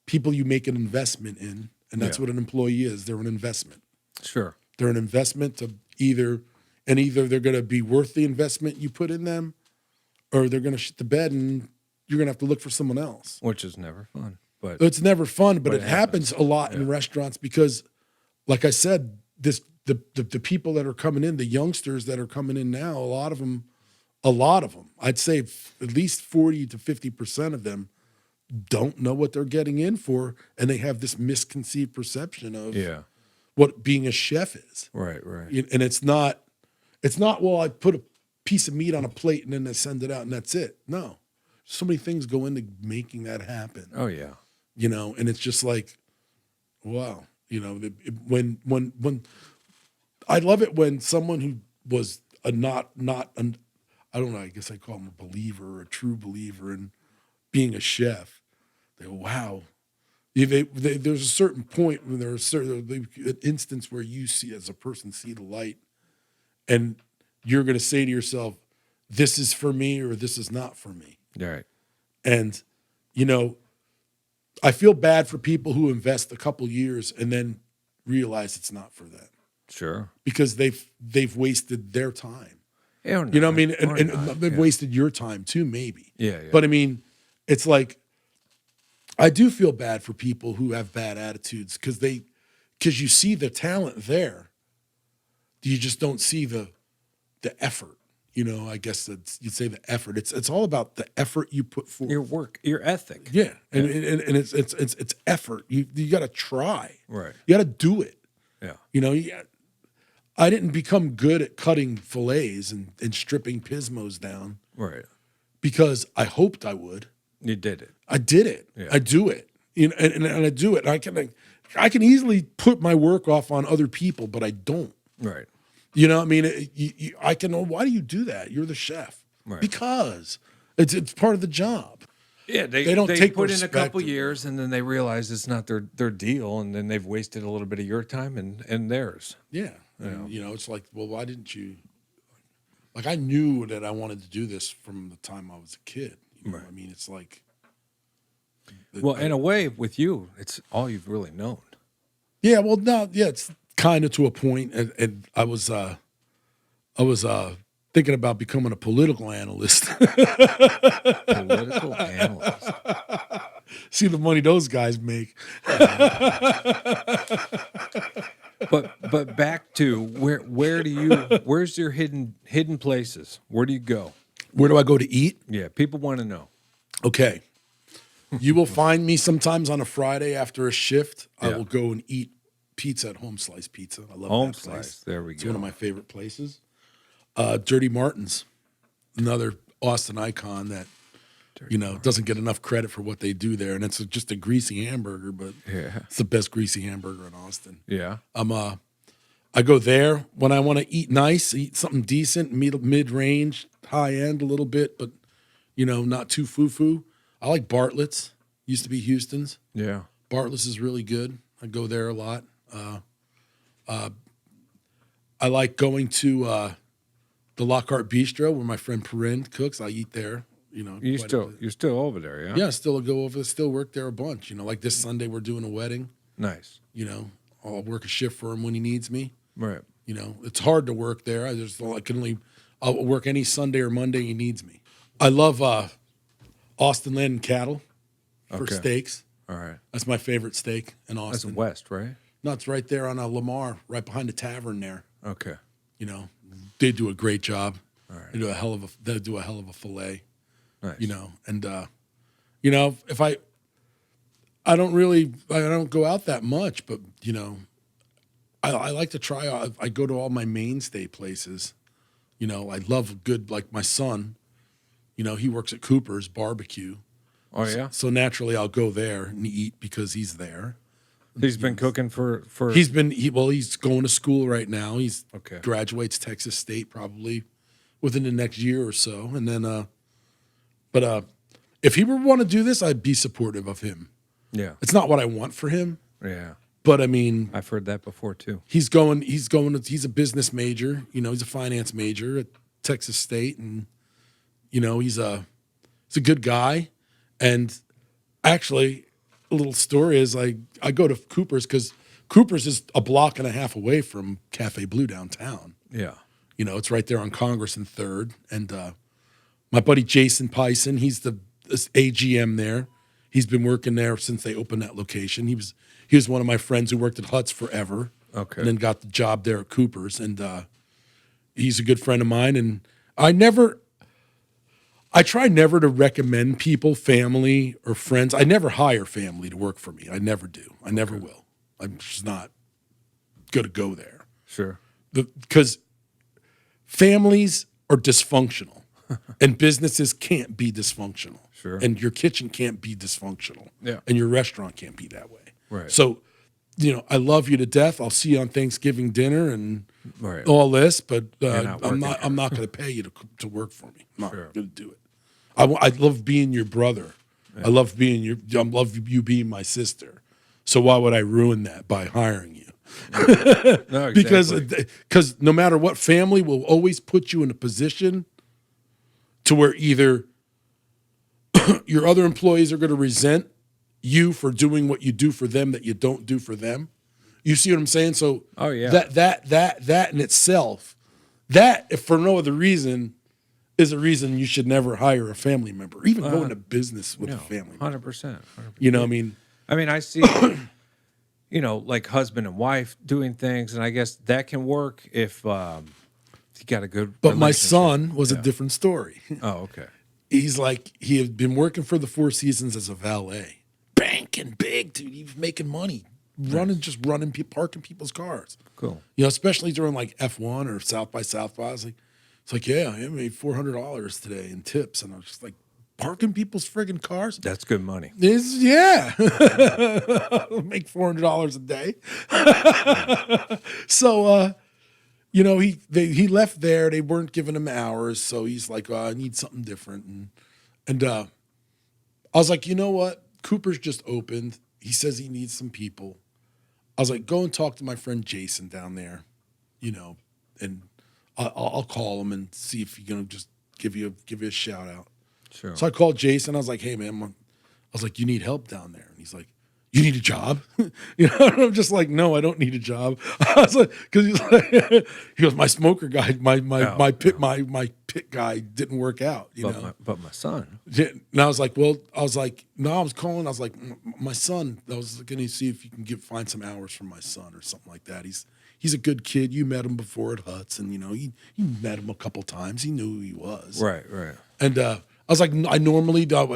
people you make an investment in, and that's what an employee is. They're an investment. Sure. They're an investment to either they're going to be worth the investment you put in them, or they're going to shit the bed and you're going to have to look for someone else. Which is never fun. But It's never fun, but But it it happens a lot in restaurants because, like I said, the people that are coming in, the youngsters that are coming in now, a lot of them, I'd say at least 40 to 50% of them don't know what they're getting in for, and they have this misconceived perception of what being a chef is. Right. And it's not, well, I put a piece of meat on a plate and then I send it out and that's it. No. So many things go into making that happen. Oh yeah. You know, and it's just like, wow, you know, when I love it when someone who was I don't know, I guess I call them a believer or a true believer in being a chef. They go, wow. There's a certain point when there's an instance where you see as a person see the light, and you're going to say to yourself, "This is for me," or "This is not for me." Right. And you know, I feel bad for people who invest a couple years and then realize it's not for them. Sure. Because they've wasted their time. Yeah, You know what I mean? And not. they've wasted your time too, maybe. Yeah. But I mean, it's like, I do feel bad for people who have bad attitudes because you see the talent there. You just don't see the effort. You know, I guess you'd say the effort. It's all about the effort you put forth. Your work, your ethic. Yeah. And it's effort. You got to try. Right. You got to do it. Yeah. You know, I didn't become good at cutting fillets and stripping pismos down Right. because I hoped I would. You did it. I did it. Yeah. I do it. You know, and I do it. I can easily put my work off on other people, but I don't. Right. You know, I mean, I can. Why do you do that? You're the chef. Right. Because it's part of the job. Yeah, they don't take put in a couple perspective. years and then they realize it's not their deal, and then they've wasted a little bit of your time and theirs. Yeah. And, you know, it's like, well, why didn't you? Like, I knew that I wanted to do this from the time I was a kid. You know? Right. I mean, it's like. Well, in a way, with you, it's all you've really known. Yeah. Well, no. Yeah, it's kind of to a point, and I was thinking about becoming a political analyst. Political analyst. See the money those guys make. But back to where's your hidden places? Where do you go? Where do I go to eat? Yeah, people want to know. Okay. You will find me sometimes on a Friday after a shift. I Yeah. will go and eat pizza at Home Slice Pizza. I love Home that place. Slice. There we It's go. one of my favorite places. Dirty Martin's, another Austin icon that doesn't get enough credit for what they do there, and it's just a greasy hamburger, but Yeah. it's the best greasy hamburger in Austin. Yeah. I go there when I want to eat nice, eat something decent, mid range, high end a little bit, but not too foo foo. I like Bartlett's. Used to be Houston's. Yeah. Bartlett's is really good. I go there a lot. I like going to the Lockhart Bistro where my friend Perrin cooks. I eat there. You're still over there, yeah? Yeah, still go over, still work there a bunch. Like this Sunday we're doing a wedding. Nice. I'll work a shift for him when he needs me. Right. It's hard to work there. I'll work any Sunday or Monday he needs me. I love Austin Land and Cattle for steaks. All right. That's my favorite steak in Austin. That's west, right? No, it's right there on Lamar, right behind the tavern there. Okay. They do a great job. All right. They do a hell of a fillet. Nice. And if I don't go out that much, but I like to try. I go to all my mainstay places. I love good, like my son. He works at Cooper's Barbecue. Oh yeah. So naturally, I'll go there and eat because he's there. He's been cooking for. He's going to school right now. He's okay. Graduates Texas State probably within the next year or so, and then but if he would want to do this, I'd be supportive of him. Yeah. It's not what I want for him. Yeah. But I mean, I've heard that before too. He's a business major, he's a finance major at Texas State, and he's a good guy. And actually, a little story is I go to Cooper's because Cooper's is a block and a half away from Cafe Blue downtown. Yeah. It's right there on Congress and 3rd. And my buddy Jason Pison, he's this AGM there. He's been working there since they opened that location. He was one of my friends who worked at Huts forever. Okay. And then got the job there at Cooper's. And he's a good friend of mine. And I try never to recommend people, family or friends. I never hire family to work for me. I never do. I never will. I'm just not going to go there. Sure. Because families are dysfunctional and businesses can't be dysfunctional. Sure. And your kitchen can't be dysfunctional. Yeah. And your restaurant can't be that way. Right. So, I love you to death. I'll see you on Thanksgiving dinner and right. all this, but I'm not going to pay you to work for me. I'm not Sure. going to do it. I love being your brother. Yeah. I love you being my sister. So why would I ruin that by hiring you? No, exactly. Because no matter what, family will always put you in a position to where either your other employees are going to resent you for doing what you do for them that you don't do for them. You see what I'm saying? So oh yeah, that in itself, that if for no other reason, is a reason you should never hire a family member, even go into business with a family member. 100%. I mean, I see, like husband and wife doing things, and I guess that can work if you got a good. But my son was a different story. Oh, okay. He had been working for the Four Seasons as a valet, banking big, dude. He was making money, parking people's cars. Cool. Especially during like F1 or South by Southwest. I was like, it's like, yeah, I made $400 today in tips, and I was just like, parking people's friggin' cars. That's good money. Yeah, make $400 a day. So, he left there. They weren't giving him hours, so he's like, I need something different. And I was like, you know what? Cooper's just opened. He says he needs some people. I was like, go and talk to my friend Jason down there, and I'll call him and see if he's gonna just give you a shout out. Sure. So I called Jason. I was like, hey man, I was like, you need help down there, and he's like, you need a job? And I'm just like, no, I don't need a job. I was like, because he goes, my smoker guy, my pit guy didn't work out. But my son. And I was like, no, I was calling. I was like, my son. I was going to see if you can find some hours for my son or something like that. He's a good kid. You met him before at Huts, and you met him a couple times. He knew who he was. Right. And I was like, I've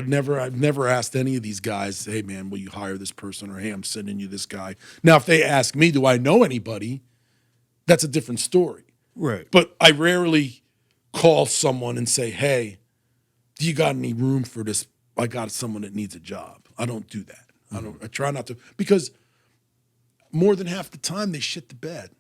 never asked any of these guys, hey man, will you hire this person, or hey, I'm sending you this guy. Now, if they ask me, do I know anybody? That's a different story. Right. But I rarely call someone and say, hey, do you got any room for this? I got someone that needs a job. I don't do that. I try not to, because more than half the time they shit the bed.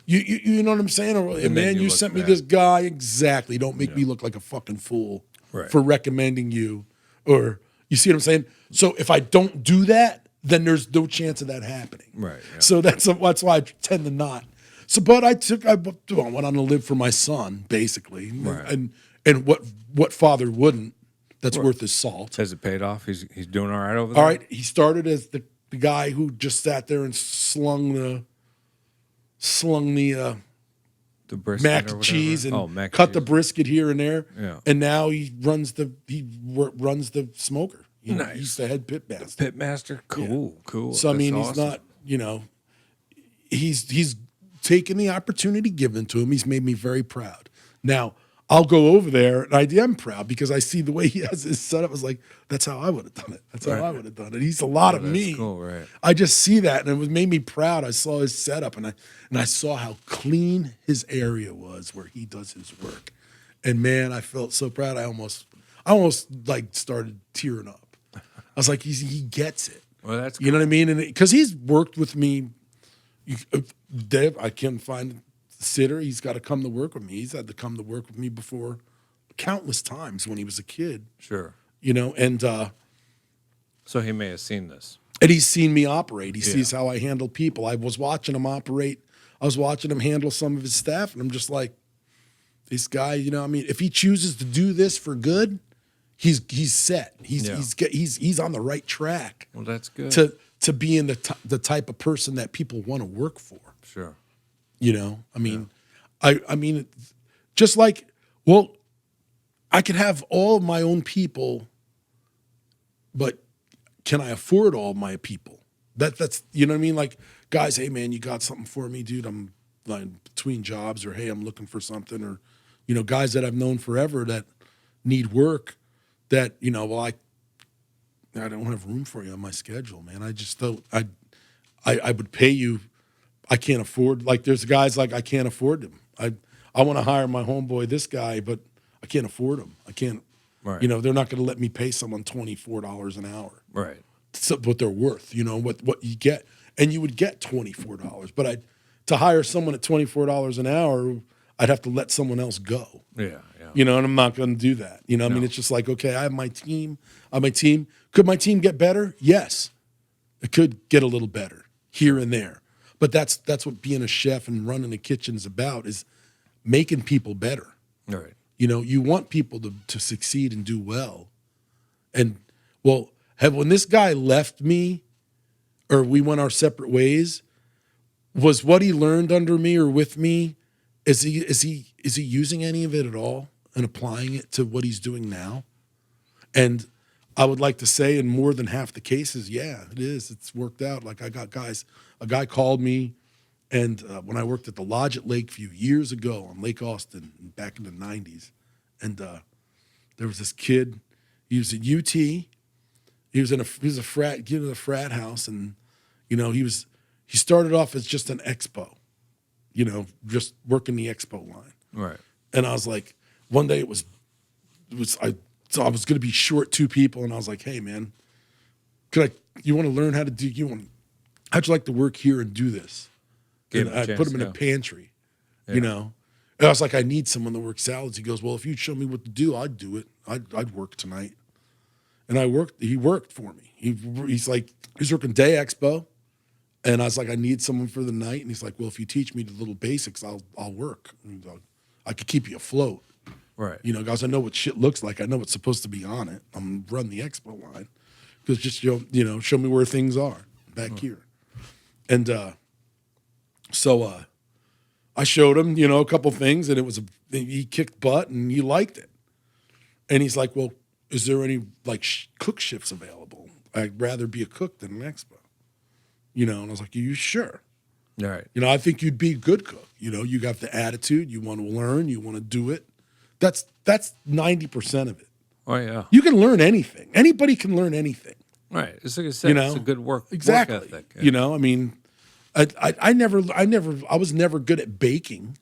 You know what I'm saying? Or, man, you sent me this guy. Exactly. Don't make me look like a fucking fool. Right. For recommending you, or you see what I'm saying? So if I don't do that, then there's no chance of that happening. Right. Yeah. So that's why I tend to not. So, but I went on to live for my son, basically, right. and what father wouldn't that's worth his salt. Has it paid off? He's doing all right over there? All right, he started as the guy who just sat there and slung the The brisket mac or and whatever? cheese and mac and cut the cheese. brisket here and there. Yeah. And now he runs the smoker. You know, Nice. he's the head pit master. Pitmaster? Cool, cool. So I That's mean, he's awesome. not, you know, he's taken the opportunity given to him. He's made me very proud. Now, I'll go over there and I am proud because I see the way he has his setup. I was like, that's how I would have done it. That's how Right. I would have done it. He's a lot of That's me. cool, right. I just see that and it made me proud. I saw his setup and I saw how clean his area was where he does his work. And man, I felt so proud. I almost like started tearing up. I was like, he gets it. Well, that's You know what I mean? And because he's worked with me, Dave, I can't find a sitter. He's got to come to work with me. He's had to come to work with me before countless times when he was a kid, Sure. you know, and So he may have seen this. he's seen me operate. He sees how I handle people. I was watching him operate. I was watching him handle some of his staff, and I'm just like, this guy, you know, I mean, if he chooses to do this for good, he's set. He's on the right track. Well, that's good. To being the type of person that people want to work for. Sure. You know, I mean, I mean, just like, well, I could have all of my own people, but can I afford all my people? That's you know what I mean? Like, guys, hey man, you got something for me, dude? I'm like between jobs, or hey, I'm looking for something, or you know, guys that I've known forever that need work. That you know, well, I don't have room for you on my schedule, man. I just don't. I would pay you. I can't afford. Like, there's guys like I can't afford them. I want to hire my homeboy, this guy, but I can't afford him. I can't. Right. You know, they're not going to let me pay someone $24 an hour. Right. So what they're worth. You know what you get, and you would get $24. But to hire someone at $24 an hour, I'd have to let someone else go. Yeah. You know, and I'm not going to do that. You know, I mean, it's just like, okay, I have my team. Could my team get better? Yes, it could get a little better here and there. But that's what being a chef and running a kitchen is about, is making people better. Right. You know, you want people to succeed and do well. And well, when this guy left me, or we went our separate ways, was what he learned under me or with me, is he using any of it at all and applying it to what he's doing now? And I would like to say in more than half the cases, yeah, it is. It's worked out. Like, I got guys, a guy called me, and when I worked at the Lodge at Lakeview years ago on Lake Austin back in the 90s, and there was this kid, he was at UT, he was a frat house, and you know, he started off as just an expo, you know, just working the expo line. Right. And I was like, one day so I was going to be short two people, and I was like, hey man, you want to learn how to do, how'd you like to work here and do this? Gave And him a I chance put him in to a go. pantry, Yeah. you know? And I was like, I need someone to work salads. He goes, well, if you'd show me what to do, I'd do it. I'd work tonight. And he worked for me. He's working day expo. And I was like, I need someone for the night. And he's like, well, if you teach me the little basics, I'll work. And I could keep you afloat. Right. You know, guys, I know what shit looks like. I know what's supposed to be on it. I'm gonna run the expo line. Because just, show me where things are back here. And so I showed him, a couple things, and he kicked butt and he liked it. And he's like, well, is there any cook shifts available? I'd rather be a cook than an expo. And I was like, are you sure? All right. I think you'd be a good cook. You got the attitude, you want to learn, you want to do it. That's 90% of it. Oh yeah. You can learn anything. Anybody can learn anything. Right. It's like I said, it's a good work Exactly. work ethic. Yeah. I mean, I was never good at baking,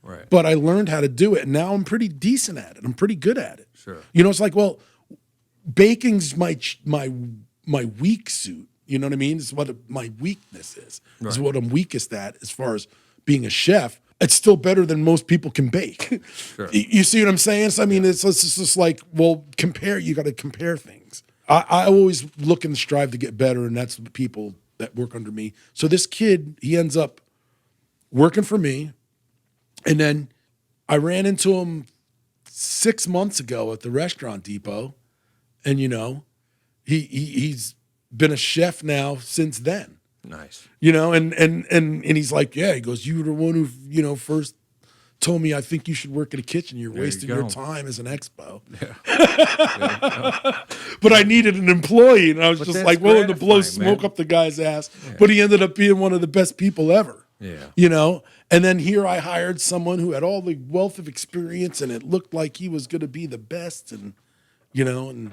Right. but I learned how to do it, and now I'm pretty decent at it. I'm pretty good at it. Sure. It's like, well, baking's my weak suit. You know what I mean? It's what my weakness is. It's what I'm weakest at as far as being a chef. It's still better than most people can bake. Sure. You see what I'm saying? So, I mean, it's just like, well, you got to compare things. I always look and strive to get better, and that's the people that work under me. So this kid, he ends up working for me, and then I ran into him 6 months ago at the Restaurant Depot, And, he's been a chef now since then. Nice. And he's like, yeah, he goes, you were the one who, first told me I think you should work in a kitchen. You're wasting your time as an expo. Yeah. But I needed an employee, and I was just like willing to blow smoke up the guy's ass. Yeah. But he ended up being one of the best people ever. Yeah. And then here I hired someone who had all the wealth of experience, and it looked like he was going to be the best. And, and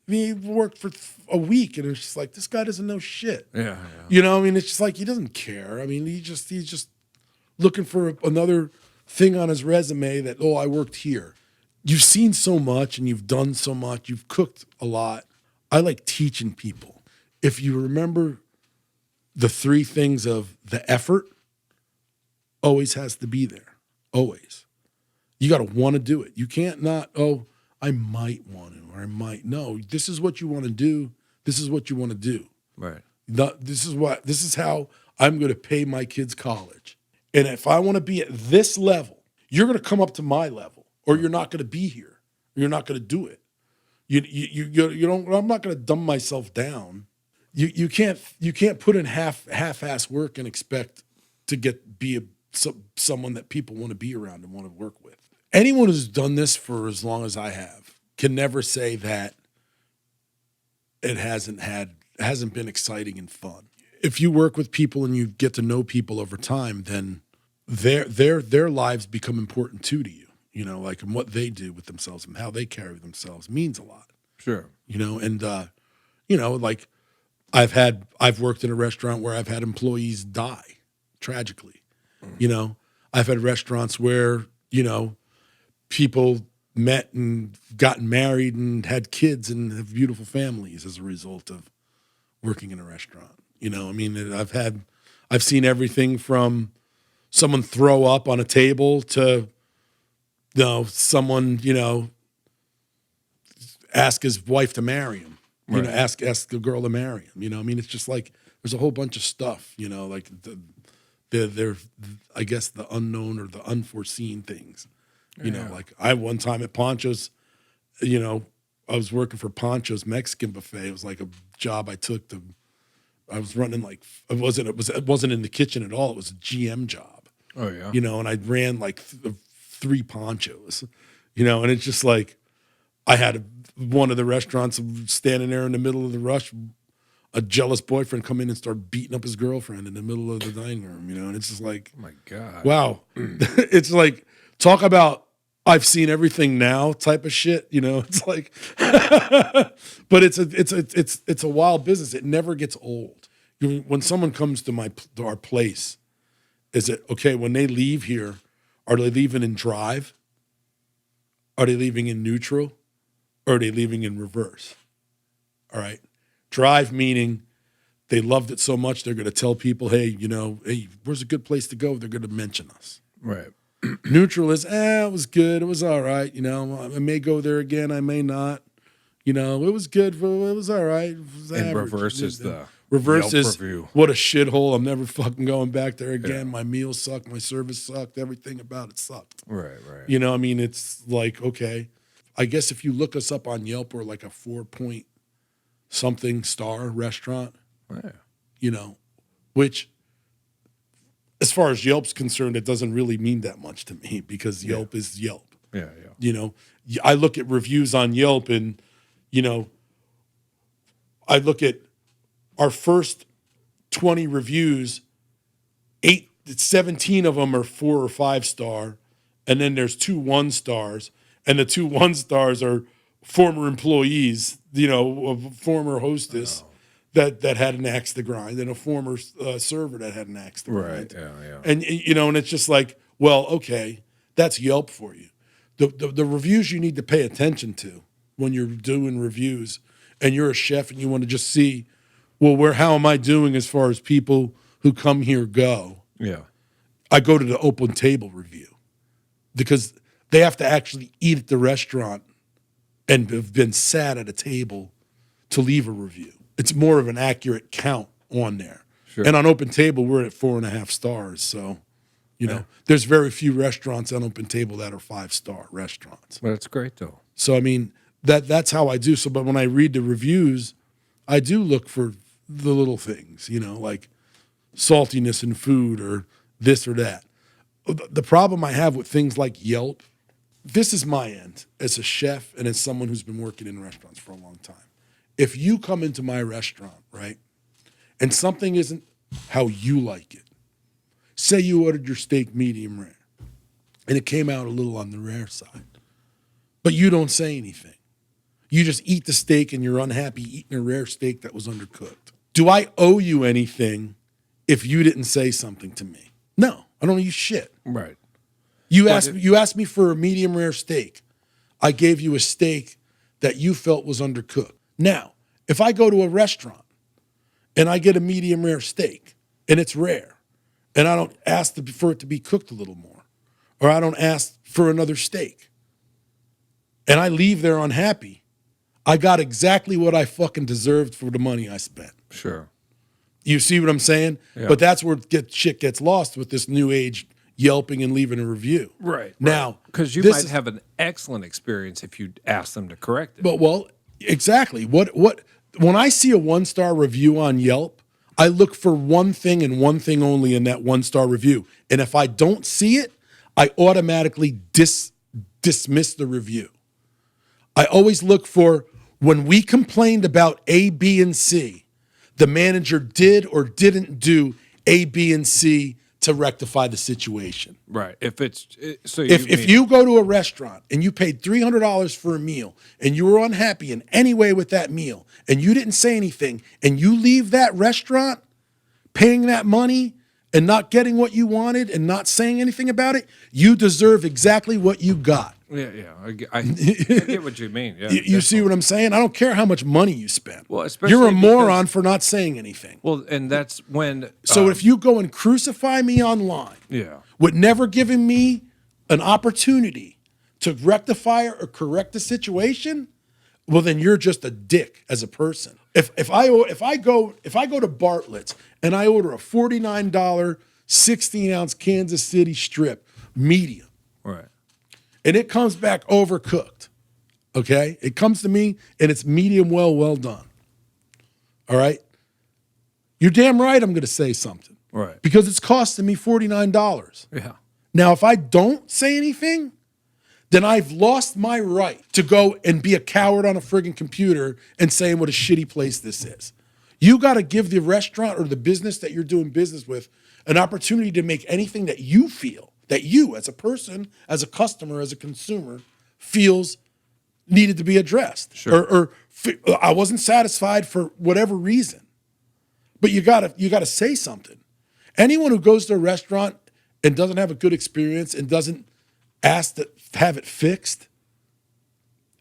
he worked for a week, and it's just like, this guy doesn't know shit. Yeah. It's just like he doesn't care. He's just looking for another thing on his resume that, I worked here. You've seen so much and you've done so much. You've cooked a lot. I like teaching people. If you remember the three things of the effort, always has to be there. Always. You got to want to do it. You can't not, I might want to, or I might. No, this is what you want to do. This is what you want to do. Right. This is how I'm going to pay my kids college. And if I want to be at this level, you're going to come up to my level, or you're not going to be here. You're not going to do it. You don't. I'm not going to dumb myself down. You can't put in half-ass work and expect to be someone that people want to be around and want to work with. Anyone who's done this for as long as I have can never say that it hasn't been exciting and fun. If you work with people and you get to know people over time, then their lives become important too to you. Like, and what they do with themselves and how they carry themselves means a lot. Sure. Like I've worked in a restaurant where I've had employees die tragically. I've had restaurants where, people met and gotten married and had kids and have beautiful families as a result of working in a restaurant. I've seen everything from someone throw up on a table to, someone, ask his wife to marry him, right. Ask the girl to marry him. It's just like, there's a whole bunch of stuff, like they're, I guess, the unknown or the unforeseen things, like I, one time at Poncho's, I was working for Poncho's Mexican buffet. It was like a job I took I was running it wasn't in the kitchen at all. It was a GM job. Oh yeah. And I ran like 3 Ponchos, and it's just like, I had one of the restaurants standing there in the middle of the rush, a jealous boyfriend come in and start beating up his girlfriend in the middle of the dining room, and it's just like, oh my God, wow. It's like, talk about, I've seen everything now type of shit, it's like, but it's a wild business. It never gets old. When someone comes to our place, is it okay when they leave here? Are they leaving in drive? Are they leaving in neutral? Or are they leaving in reverse? All right. Drive meaning they loved it so much they're going to tell people, hey, where's a good place to go? They're going to mention us. Right. Neutral is, it was good. It was all right. I may go there again. I may not. It was good. It was all right. It was and average. Reverse is the reverse Yelp is review. What a shithole. I'm never fucking going back there again. Yeah. My meal sucked. My service sucked. Everything about it sucked. Right. It's like, okay. I guess if you look us up on Yelp, we're like a 4-point something star restaurant. Yeah. Which, as far as Yelp's concerned, it doesn't really mean that much to me because Yelp is Yelp. Yeah. I look at reviews on Yelp and, I look at our first 20 reviews, 17 of them are 4 or 5 star, and then there's 2 1-stars, and the 2 1-stars are former employees, a former hostess that had an axe to grind, and a former server that had an axe to grind. Right. Yeah. And and it's just like, well, okay, that's Yelp for you. The reviews you need to pay attention to when you're doing reviews, and you're a chef and you want to just see, well, how am I doing as far as people who come here go? Yeah. I go to the open table review because they have to actually eat at the restaurant and have been sat at a table to leave a review. It's more of an accurate count on there. Sure. And on Open Table, we're at 4.5 stars. So, there's very few restaurants on Open Table that are 5-star restaurants. Well, that's great though. So, that's how I do. So, but when I read the reviews, I do look for the little things, like saltiness in food or this or that. The problem I have with things like Yelp, this is my end as a chef and as someone who's been working in restaurants for a long time. If you come into my restaurant, right, and something isn't how you like it, say you ordered your steak medium rare, and it came out a little on the rare side, but you don't say anything. You just eat the steak and you're unhappy eating a rare steak that was undercooked. Do I owe you anything if you didn't say something to me? No, I don't owe you shit. Right. You asked me for a medium rare steak. I gave you a steak that you felt was undercooked. Now, if I go to a restaurant and I get a medium rare steak and it's rare, and I don't ask for it to be cooked a little more, or I don't ask for another steak, and I leave there unhappy, I got exactly what I fucking deserved for the money I spent. Sure. You see what I'm saying? Yeah. But that's where shit gets lost with this new age Yelping and leaving a review. Right. Now, because you might have an excellent experience if you ask them to correct it. But exactly. When I see a 1-star review on Yelp, I look for one thing and one thing only in that 1-star review. And if I don't see it, I automatically dismiss the review. I always look for, when we complained about A, B, and C, the manager did or didn't do A, B, and C to rectify the situation. Right. If you go to a restaurant and you paid $300 for a meal and you were unhappy in any way with that meal and you didn't say anything and you leave that restaurant paying that money and not getting what you wanted and not saying anything about it, you deserve exactly what you got. Yeah. I get what you mean. Yeah, you see what I'm saying? I don't care how much money you spend. Well, especially you're a moron for not saying anything. Well, and that's when. So if you go and crucify me online, with never giving me an opportunity to rectify or correct the situation, well, then you're just a dick as a person. If I go to Bartlett's and I order a $49 16-ounce Kansas City strip medium, right, and it comes back overcooked, okay? It comes to me and it's medium well done. All right? You're damn right I'm going to say something. Right. Because it's costing me $49. Yeah. Now, if I don't say anything, then I've lost my right to go and be a coward on a friggin' computer and saying what a shitty place this is. You got to give the restaurant or the business that you're doing business with an opportunity to make anything that you feel, that you as a person, as a customer, as a consumer, feels needed to be addressed. Sure. Or I wasn't satisfied for whatever reason. But you gotta say something. Anyone who goes to a restaurant and doesn't have a good experience and doesn't ask to have it fixed,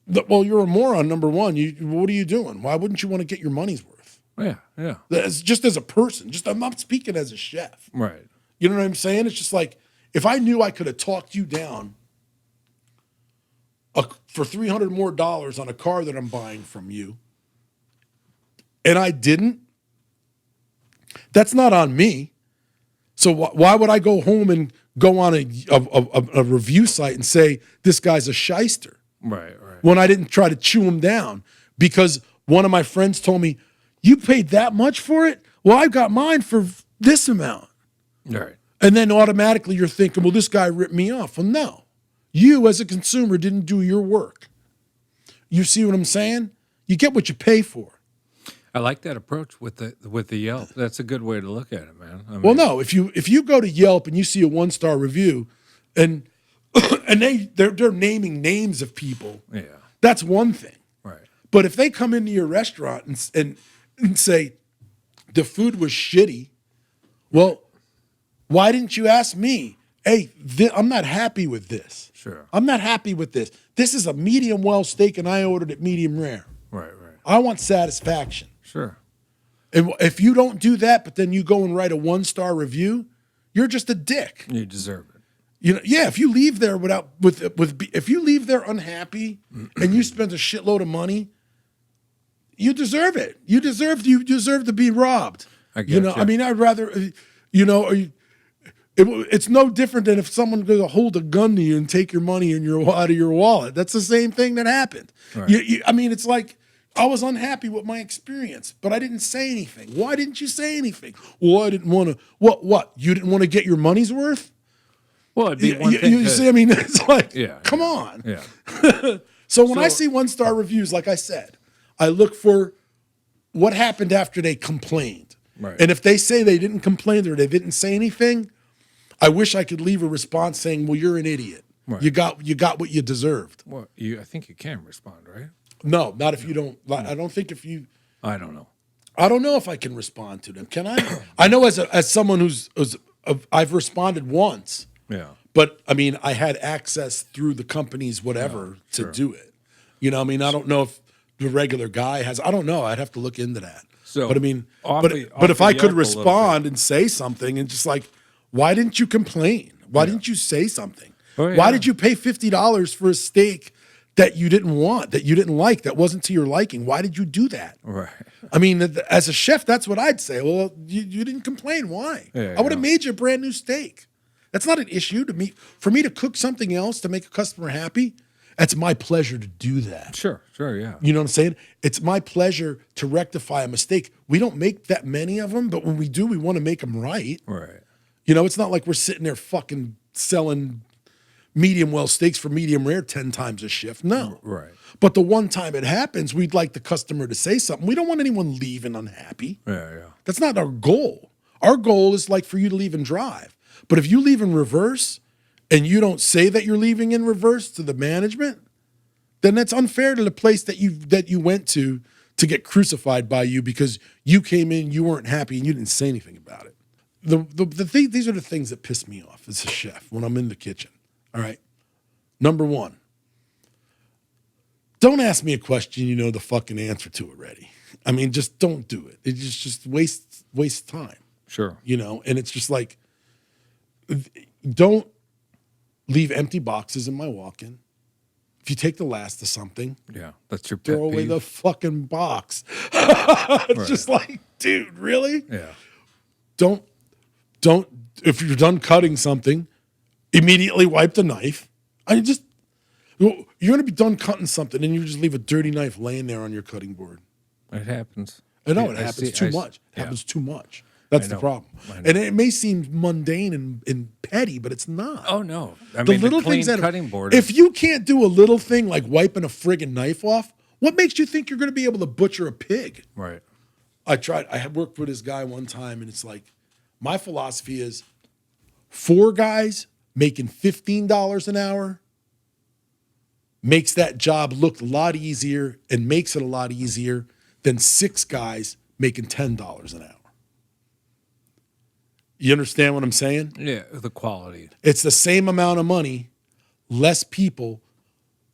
well, you're a moron, number one. What are you doing? Why wouldn't you want to get your money's worth? Yeah. That's just as a person. I'm not speaking as a chef. Right. You know what I'm saying? It's just like, if I knew I could have talked you down for $300 more on a car that I'm buying from you, and I didn't, that's not on me. So why would I go home and go on a review site and say this guy's a shyster? Right. When I didn't try to chew him down because one of my friends told me, you paid that much for it? Well, I got mine for this amount. Right. And then automatically you're thinking, well, this guy ripped me off. Well, no. You as a consumer didn't do your work. You see what I'm saying? You get what you pay for. I like that approach with the Yelp. That's a good way to look at it, man. I mean, well, no, if you go to Yelp and you see a 1-star review and they're naming names of people, that's one thing. Right. But if they come into your restaurant and say the food was shitty, well, why didn't you ask me? Hey, I'm not happy with this. Sure. I'm not happy with this. This is a medium well steak and I ordered it medium rare. Right. I want satisfaction. Sure. And if you don't do that, but then you go and write a 1-star review, you're just a dick. You deserve it. If you leave there if you leave there unhappy and you spend a shitload of money, you deserve it. You deserve to be robbed. I get you. I mean, I'd rather, It's no different than if someone goes to hold a gun to you and take your money and out of your wallet. That's the same thing that happened. Right. I mean, it's like I was unhappy with my experience, but I didn't say anything. Why didn't you say anything? Well, I didn't want to. What? You didn't want to get your money's worth? Well, it'd be one thing. You see, I mean, it's like, come on. Yeah. So when I see 1-star reviews, like I said, I look for what happened after they complained. Right. And if they say they didn't complain or they didn't say anything, I wish I could leave a response saying, well, you're an idiot. Right. You got what you deserved. Well, I think you can respond, right? No, not if you don't. I don't think if you. I don't know. I don't know if I can respond to them. Can I? I know as someone I've responded once. Yeah. But I mean, I had access through the company's whatever to do it. You know, I mean, I don't know if the regular guy has. I don't know. I'd have to look into that. So, but I mean, off but if I could Yelp a little respond and say something and just like, why didn't you complain? Why didn't you say something? Oh, yeah. Why did you pay $50 for a steak that you didn't want, that you didn't like, that wasn't to your liking? Why did you do that? Right. I mean, as a chef, that's what I'd say. Well, you didn't complain. Why? Yeah, I would have made you a brand new steak. That's not an issue to me. For me to cook something else to make a customer happy, that's my pleasure to do that. Sure, yeah. You know what I'm saying? It's my pleasure to rectify a mistake. We don't make that many of them, but when we do, we want to make them right. Right. You know, it's not like we're sitting there fucking selling medium well steaks for medium rare 10 times a shift. No. Right. But the one time it happens, we'd like the customer to say something. We don't want anyone leaving unhappy. Yeah. That's not our goal. Our goal is like for you to leave and drive. But if you leave in reverse and you don't say that you're leaving in reverse to the management, then that's unfair to the place that you went to get crucified by you because you came in, you weren't happy, and you didn't say anything about it. These are the things that piss me off as a chef when I'm in the kitchen. All right. Number one, don't ask me a question you know the fucking answer to already. I mean, just don't do it. It just wastes time. Sure. You know, and it's just like, don't leave empty boxes in my walk-in. If you take the last of something, yeah, that's your pet throw away peeve. the fucking box. It's just like, dude, really? Yeah. Don't, if you're done cutting something, immediately wipe the knife. You're going to be done cutting something and you just leave a dirty knife laying there on your cutting board. It happens. I know it happens too much. It happens too much. That's the problem. And it may seem mundane and petty, but it's not. Oh, no. I The mean, little clean things that cutting board. if you can't do a little thing like wiping a friggin' knife off, what makes you think you're going to be able to butcher a pig? Right. I had worked with this guy one time, and it's like, my philosophy is 4 guys making $15 an hour makes that job look a lot easier and makes it a lot easier than 6 guys making $10 an hour. You understand what I'm saying? Yeah, the quality. It's the same amount of money, less people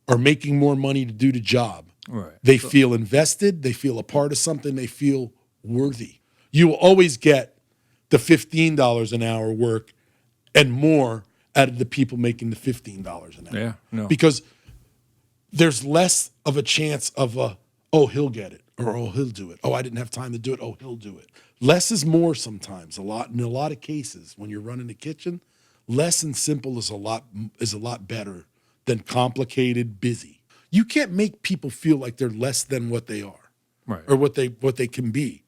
are making more money to do the job. Right. They feel invested, they feel a part of something, they feel worthy. You will always get the $15 an hour work and more out of the people making the $15 an hour. Yeah, no. Because there's less of a chance of he'll get it, or he'll do it. Oh, I didn't have time to do it. Oh, he'll do it. Less is more sometimes. In a lot of cases, when you're running the kitchen, less and simple is a lot better than complicated, busy. You can't make people feel like they're less than what they are, Right. or what they can be.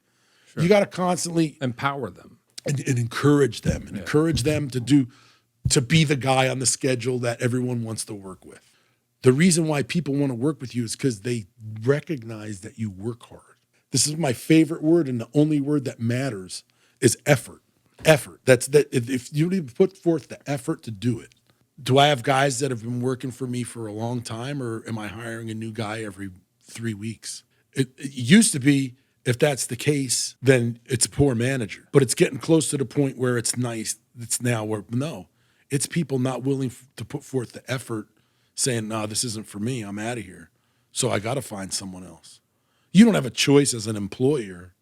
Sure. You got to constantly empower them and encourage them, and encourage them to be the guy on the schedule that everyone wants to work with. The reason why people want to work with you is because they recognize that you work hard. This is my favorite word, and the only word that matters is effort. Effort. If you put forth the effort to do it. Do I have guys that have been working for me for a long time, or am I hiring a new guy every 3 weeks? It used to be, if that's the case, then it's a poor manager. But it's getting close to the point where it's nice. It's now where, no, it's people not willing to put forth the effort, saying, no, this isn't for me. I'm out of here. So I got to find someone else. You don't have a choice as an employer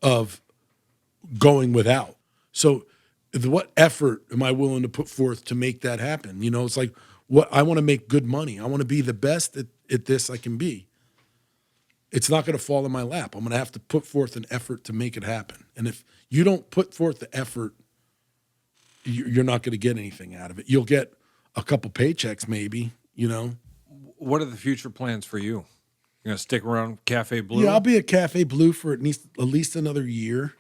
of going without. So what effort am I willing to put forth to make that happen? You know, it's like, I want to make good money. I want to be the best at this I can be. It's not going to fall in my lap. I'm going to have to put forth an effort to make it happen. And if you don't put forth the effort you're not going to get anything out of it. You'll get a couple paychecks, maybe. What are the future plans for you? You're gonna stick around Cafe Blue? Yeah, I'll be at Cafe Blue for at least another year.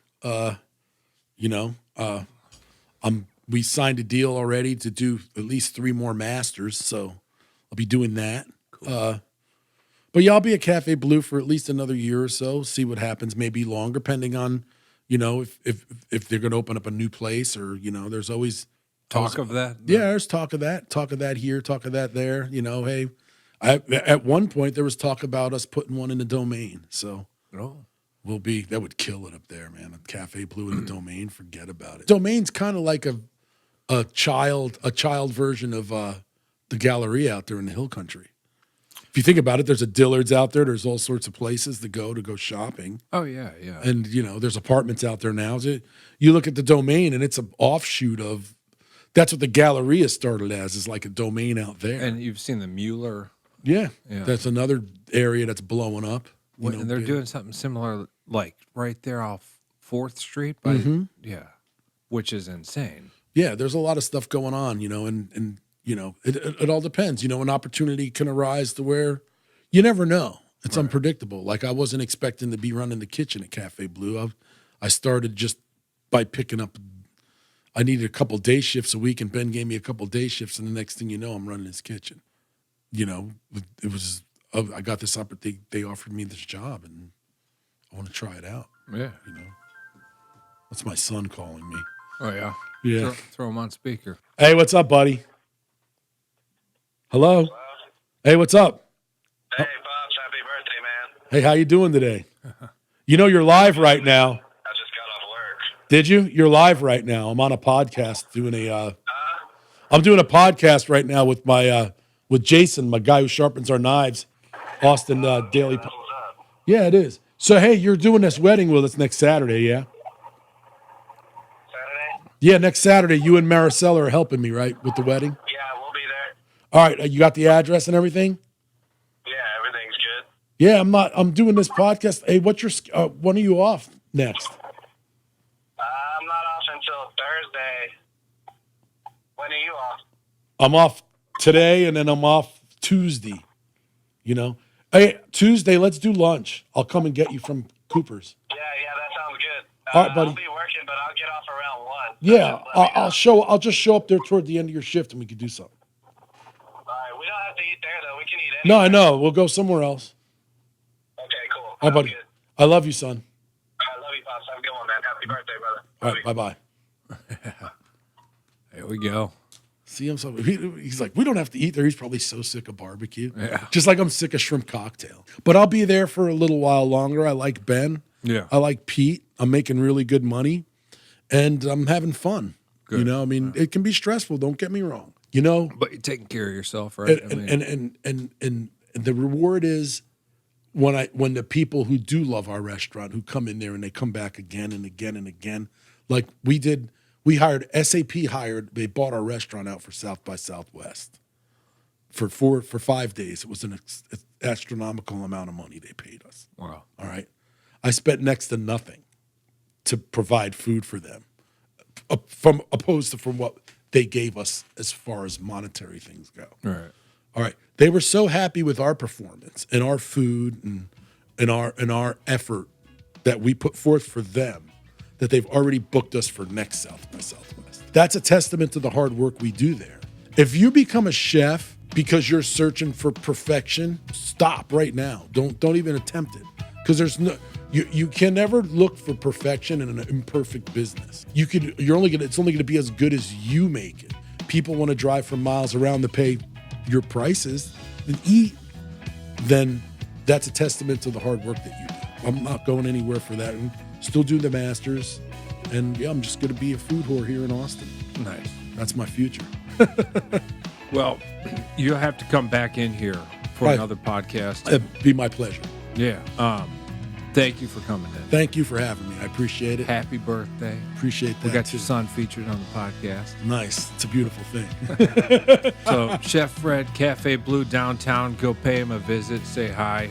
We signed a deal already to do at least 3 more masters, so I'll be doing that. Cool. But yeah, I'll be at Cafe Blue for at least another year or so. See what happens, maybe longer, depending on, if they're going to open up a new place or there's always talk of that. Yeah, there's talk of that here, talk of that there. Hey, at one point there was talk about us putting one in the Domain, so. Oh. That would kill it up there, man. Cafe Blue in the Domain, forget about it. Domain's kind of like a child version of the Galleria out there in the Hill Country. If you think about it, there's a Dillard's out there. There's all sorts of places to go shopping. Oh yeah, yeah. And there's apartments out there now. You look at the Domain, and it's an offshoot of. That's what the Galleria started as, is like a Domain out there. And you've seen the Mueller. Yeah. That's another area that's blowing up. And they're doing something similar, like right there off 4th Street, which is insane. Yeah, there's a lot of stuff going on, and it all depends. An opportunity can arise to where you never know. It's unpredictable. Like I wasn't expecting to be running the kitchen at Cafe Blue. I started just by picking up. I needed a couple day shifts a week, and Ben gave me a couple day shifts, and the next thing you know, I'm running his kitchen. It was. I got this opportunity. They offered me this job, and I want to try it out. Yeah. That's my son calling me. Oh, yeah? Yeah. Throw him on speaker. Hey, what's up, buddy? Hello? Hey, what's up? Hey, Pops, happy birthday, man. Hey, how you doing today? You're live right now. I just got off work. Did you? You're live right now. I'm on a podcast doing I'm doing a podcast right now with my with Jason, my guy who sharpens our knives. Austin Daily. What's up? Yeah, it is. So, hey, you're doing this wedding with us next Saturday, yeah? Saturday? Yeah, next Saturday, you and Maricela are helping me, right, with the wedding? Yeah, we'll be there. All right, you got the address and everything? Yeah, everything's good. Yeah, I'm doing this podcast. Hey, when are you off next? I'm not off until Thursday. When are you off? I'm off today, and then I'm off Tuesday, Hey, Tuesday, let's do lunch. I'll come and get you from Cooper's. Yeah, that sounds good. All right, buddy. I'll be working, but I'll get off around 1. Yeah, I'll just show up there toward the end of your shift, and we could do something. All right, we don't have to eat there, though. We can eat No, anywhere. I know. We'll go somewhere else. Okay, cool. All right, buddy. Good. I love you, son. I love you, Pops. Have a good one, man. Happy birthday, brother. All right, bye-bye. There we go. See him? So he's like, we don't have to eat there. He's probably so sick of barbecue. Yeah. Just like I'm sick of shrimp cocktail. But I'll be there for a little while longer. I like Ben. Yeah. I like Pete. I'm making really good money. And I'm having fun. Good. It can be stressful. Don't get me wrong. But you're taking care of yourself, right? And the reward is when the people who do love our restaurant, who come in there and they come back again and again and again, like we did. They bought our restaurant out for South by Southwest for 5 days. It was an astronomical amount of money they paid us. Wow. All right. I spent next to nothing to provide food for them, opposed to what they gave us as far as monetary things go. Right. All right. They were so happy with our performance and our food and our effort that we put forth for them that they've already booked us for next South by Southwest. That's a testament to the hard work we do there. If you become a chef because you're searching for perfection, stop right now. Don't even attempt it. Because you can never look for perfection in an imperfect business. It's only gonna be as good as you make it. People want to drive for miles around to pay your prices and eat. Then that's a testament to the hard work that you do. I'm not going anywhere for that. And still do the Masters, and yeah, I'm just going to be a food whore here in Austin. Nice. That's my future. Well, you'll have to come back in here for Right. another podcast. It'd be my pleasure. Yeah. Thank you for coming in. Thank you for having me. I appreciate it. Happy birthday. Appreciate that. We got too. your son featured on the podcast. Nice. It's a beautiful thing. So, Chef Fred, Cafe Blue downtown. Go pay him a visit. Say hi.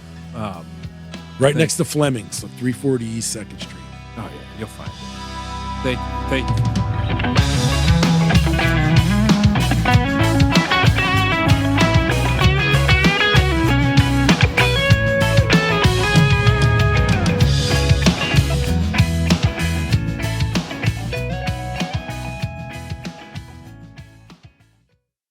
Right next to Fleming's, so 340 East 2nd Street. Oh, yeah. You'll find it. Thank you.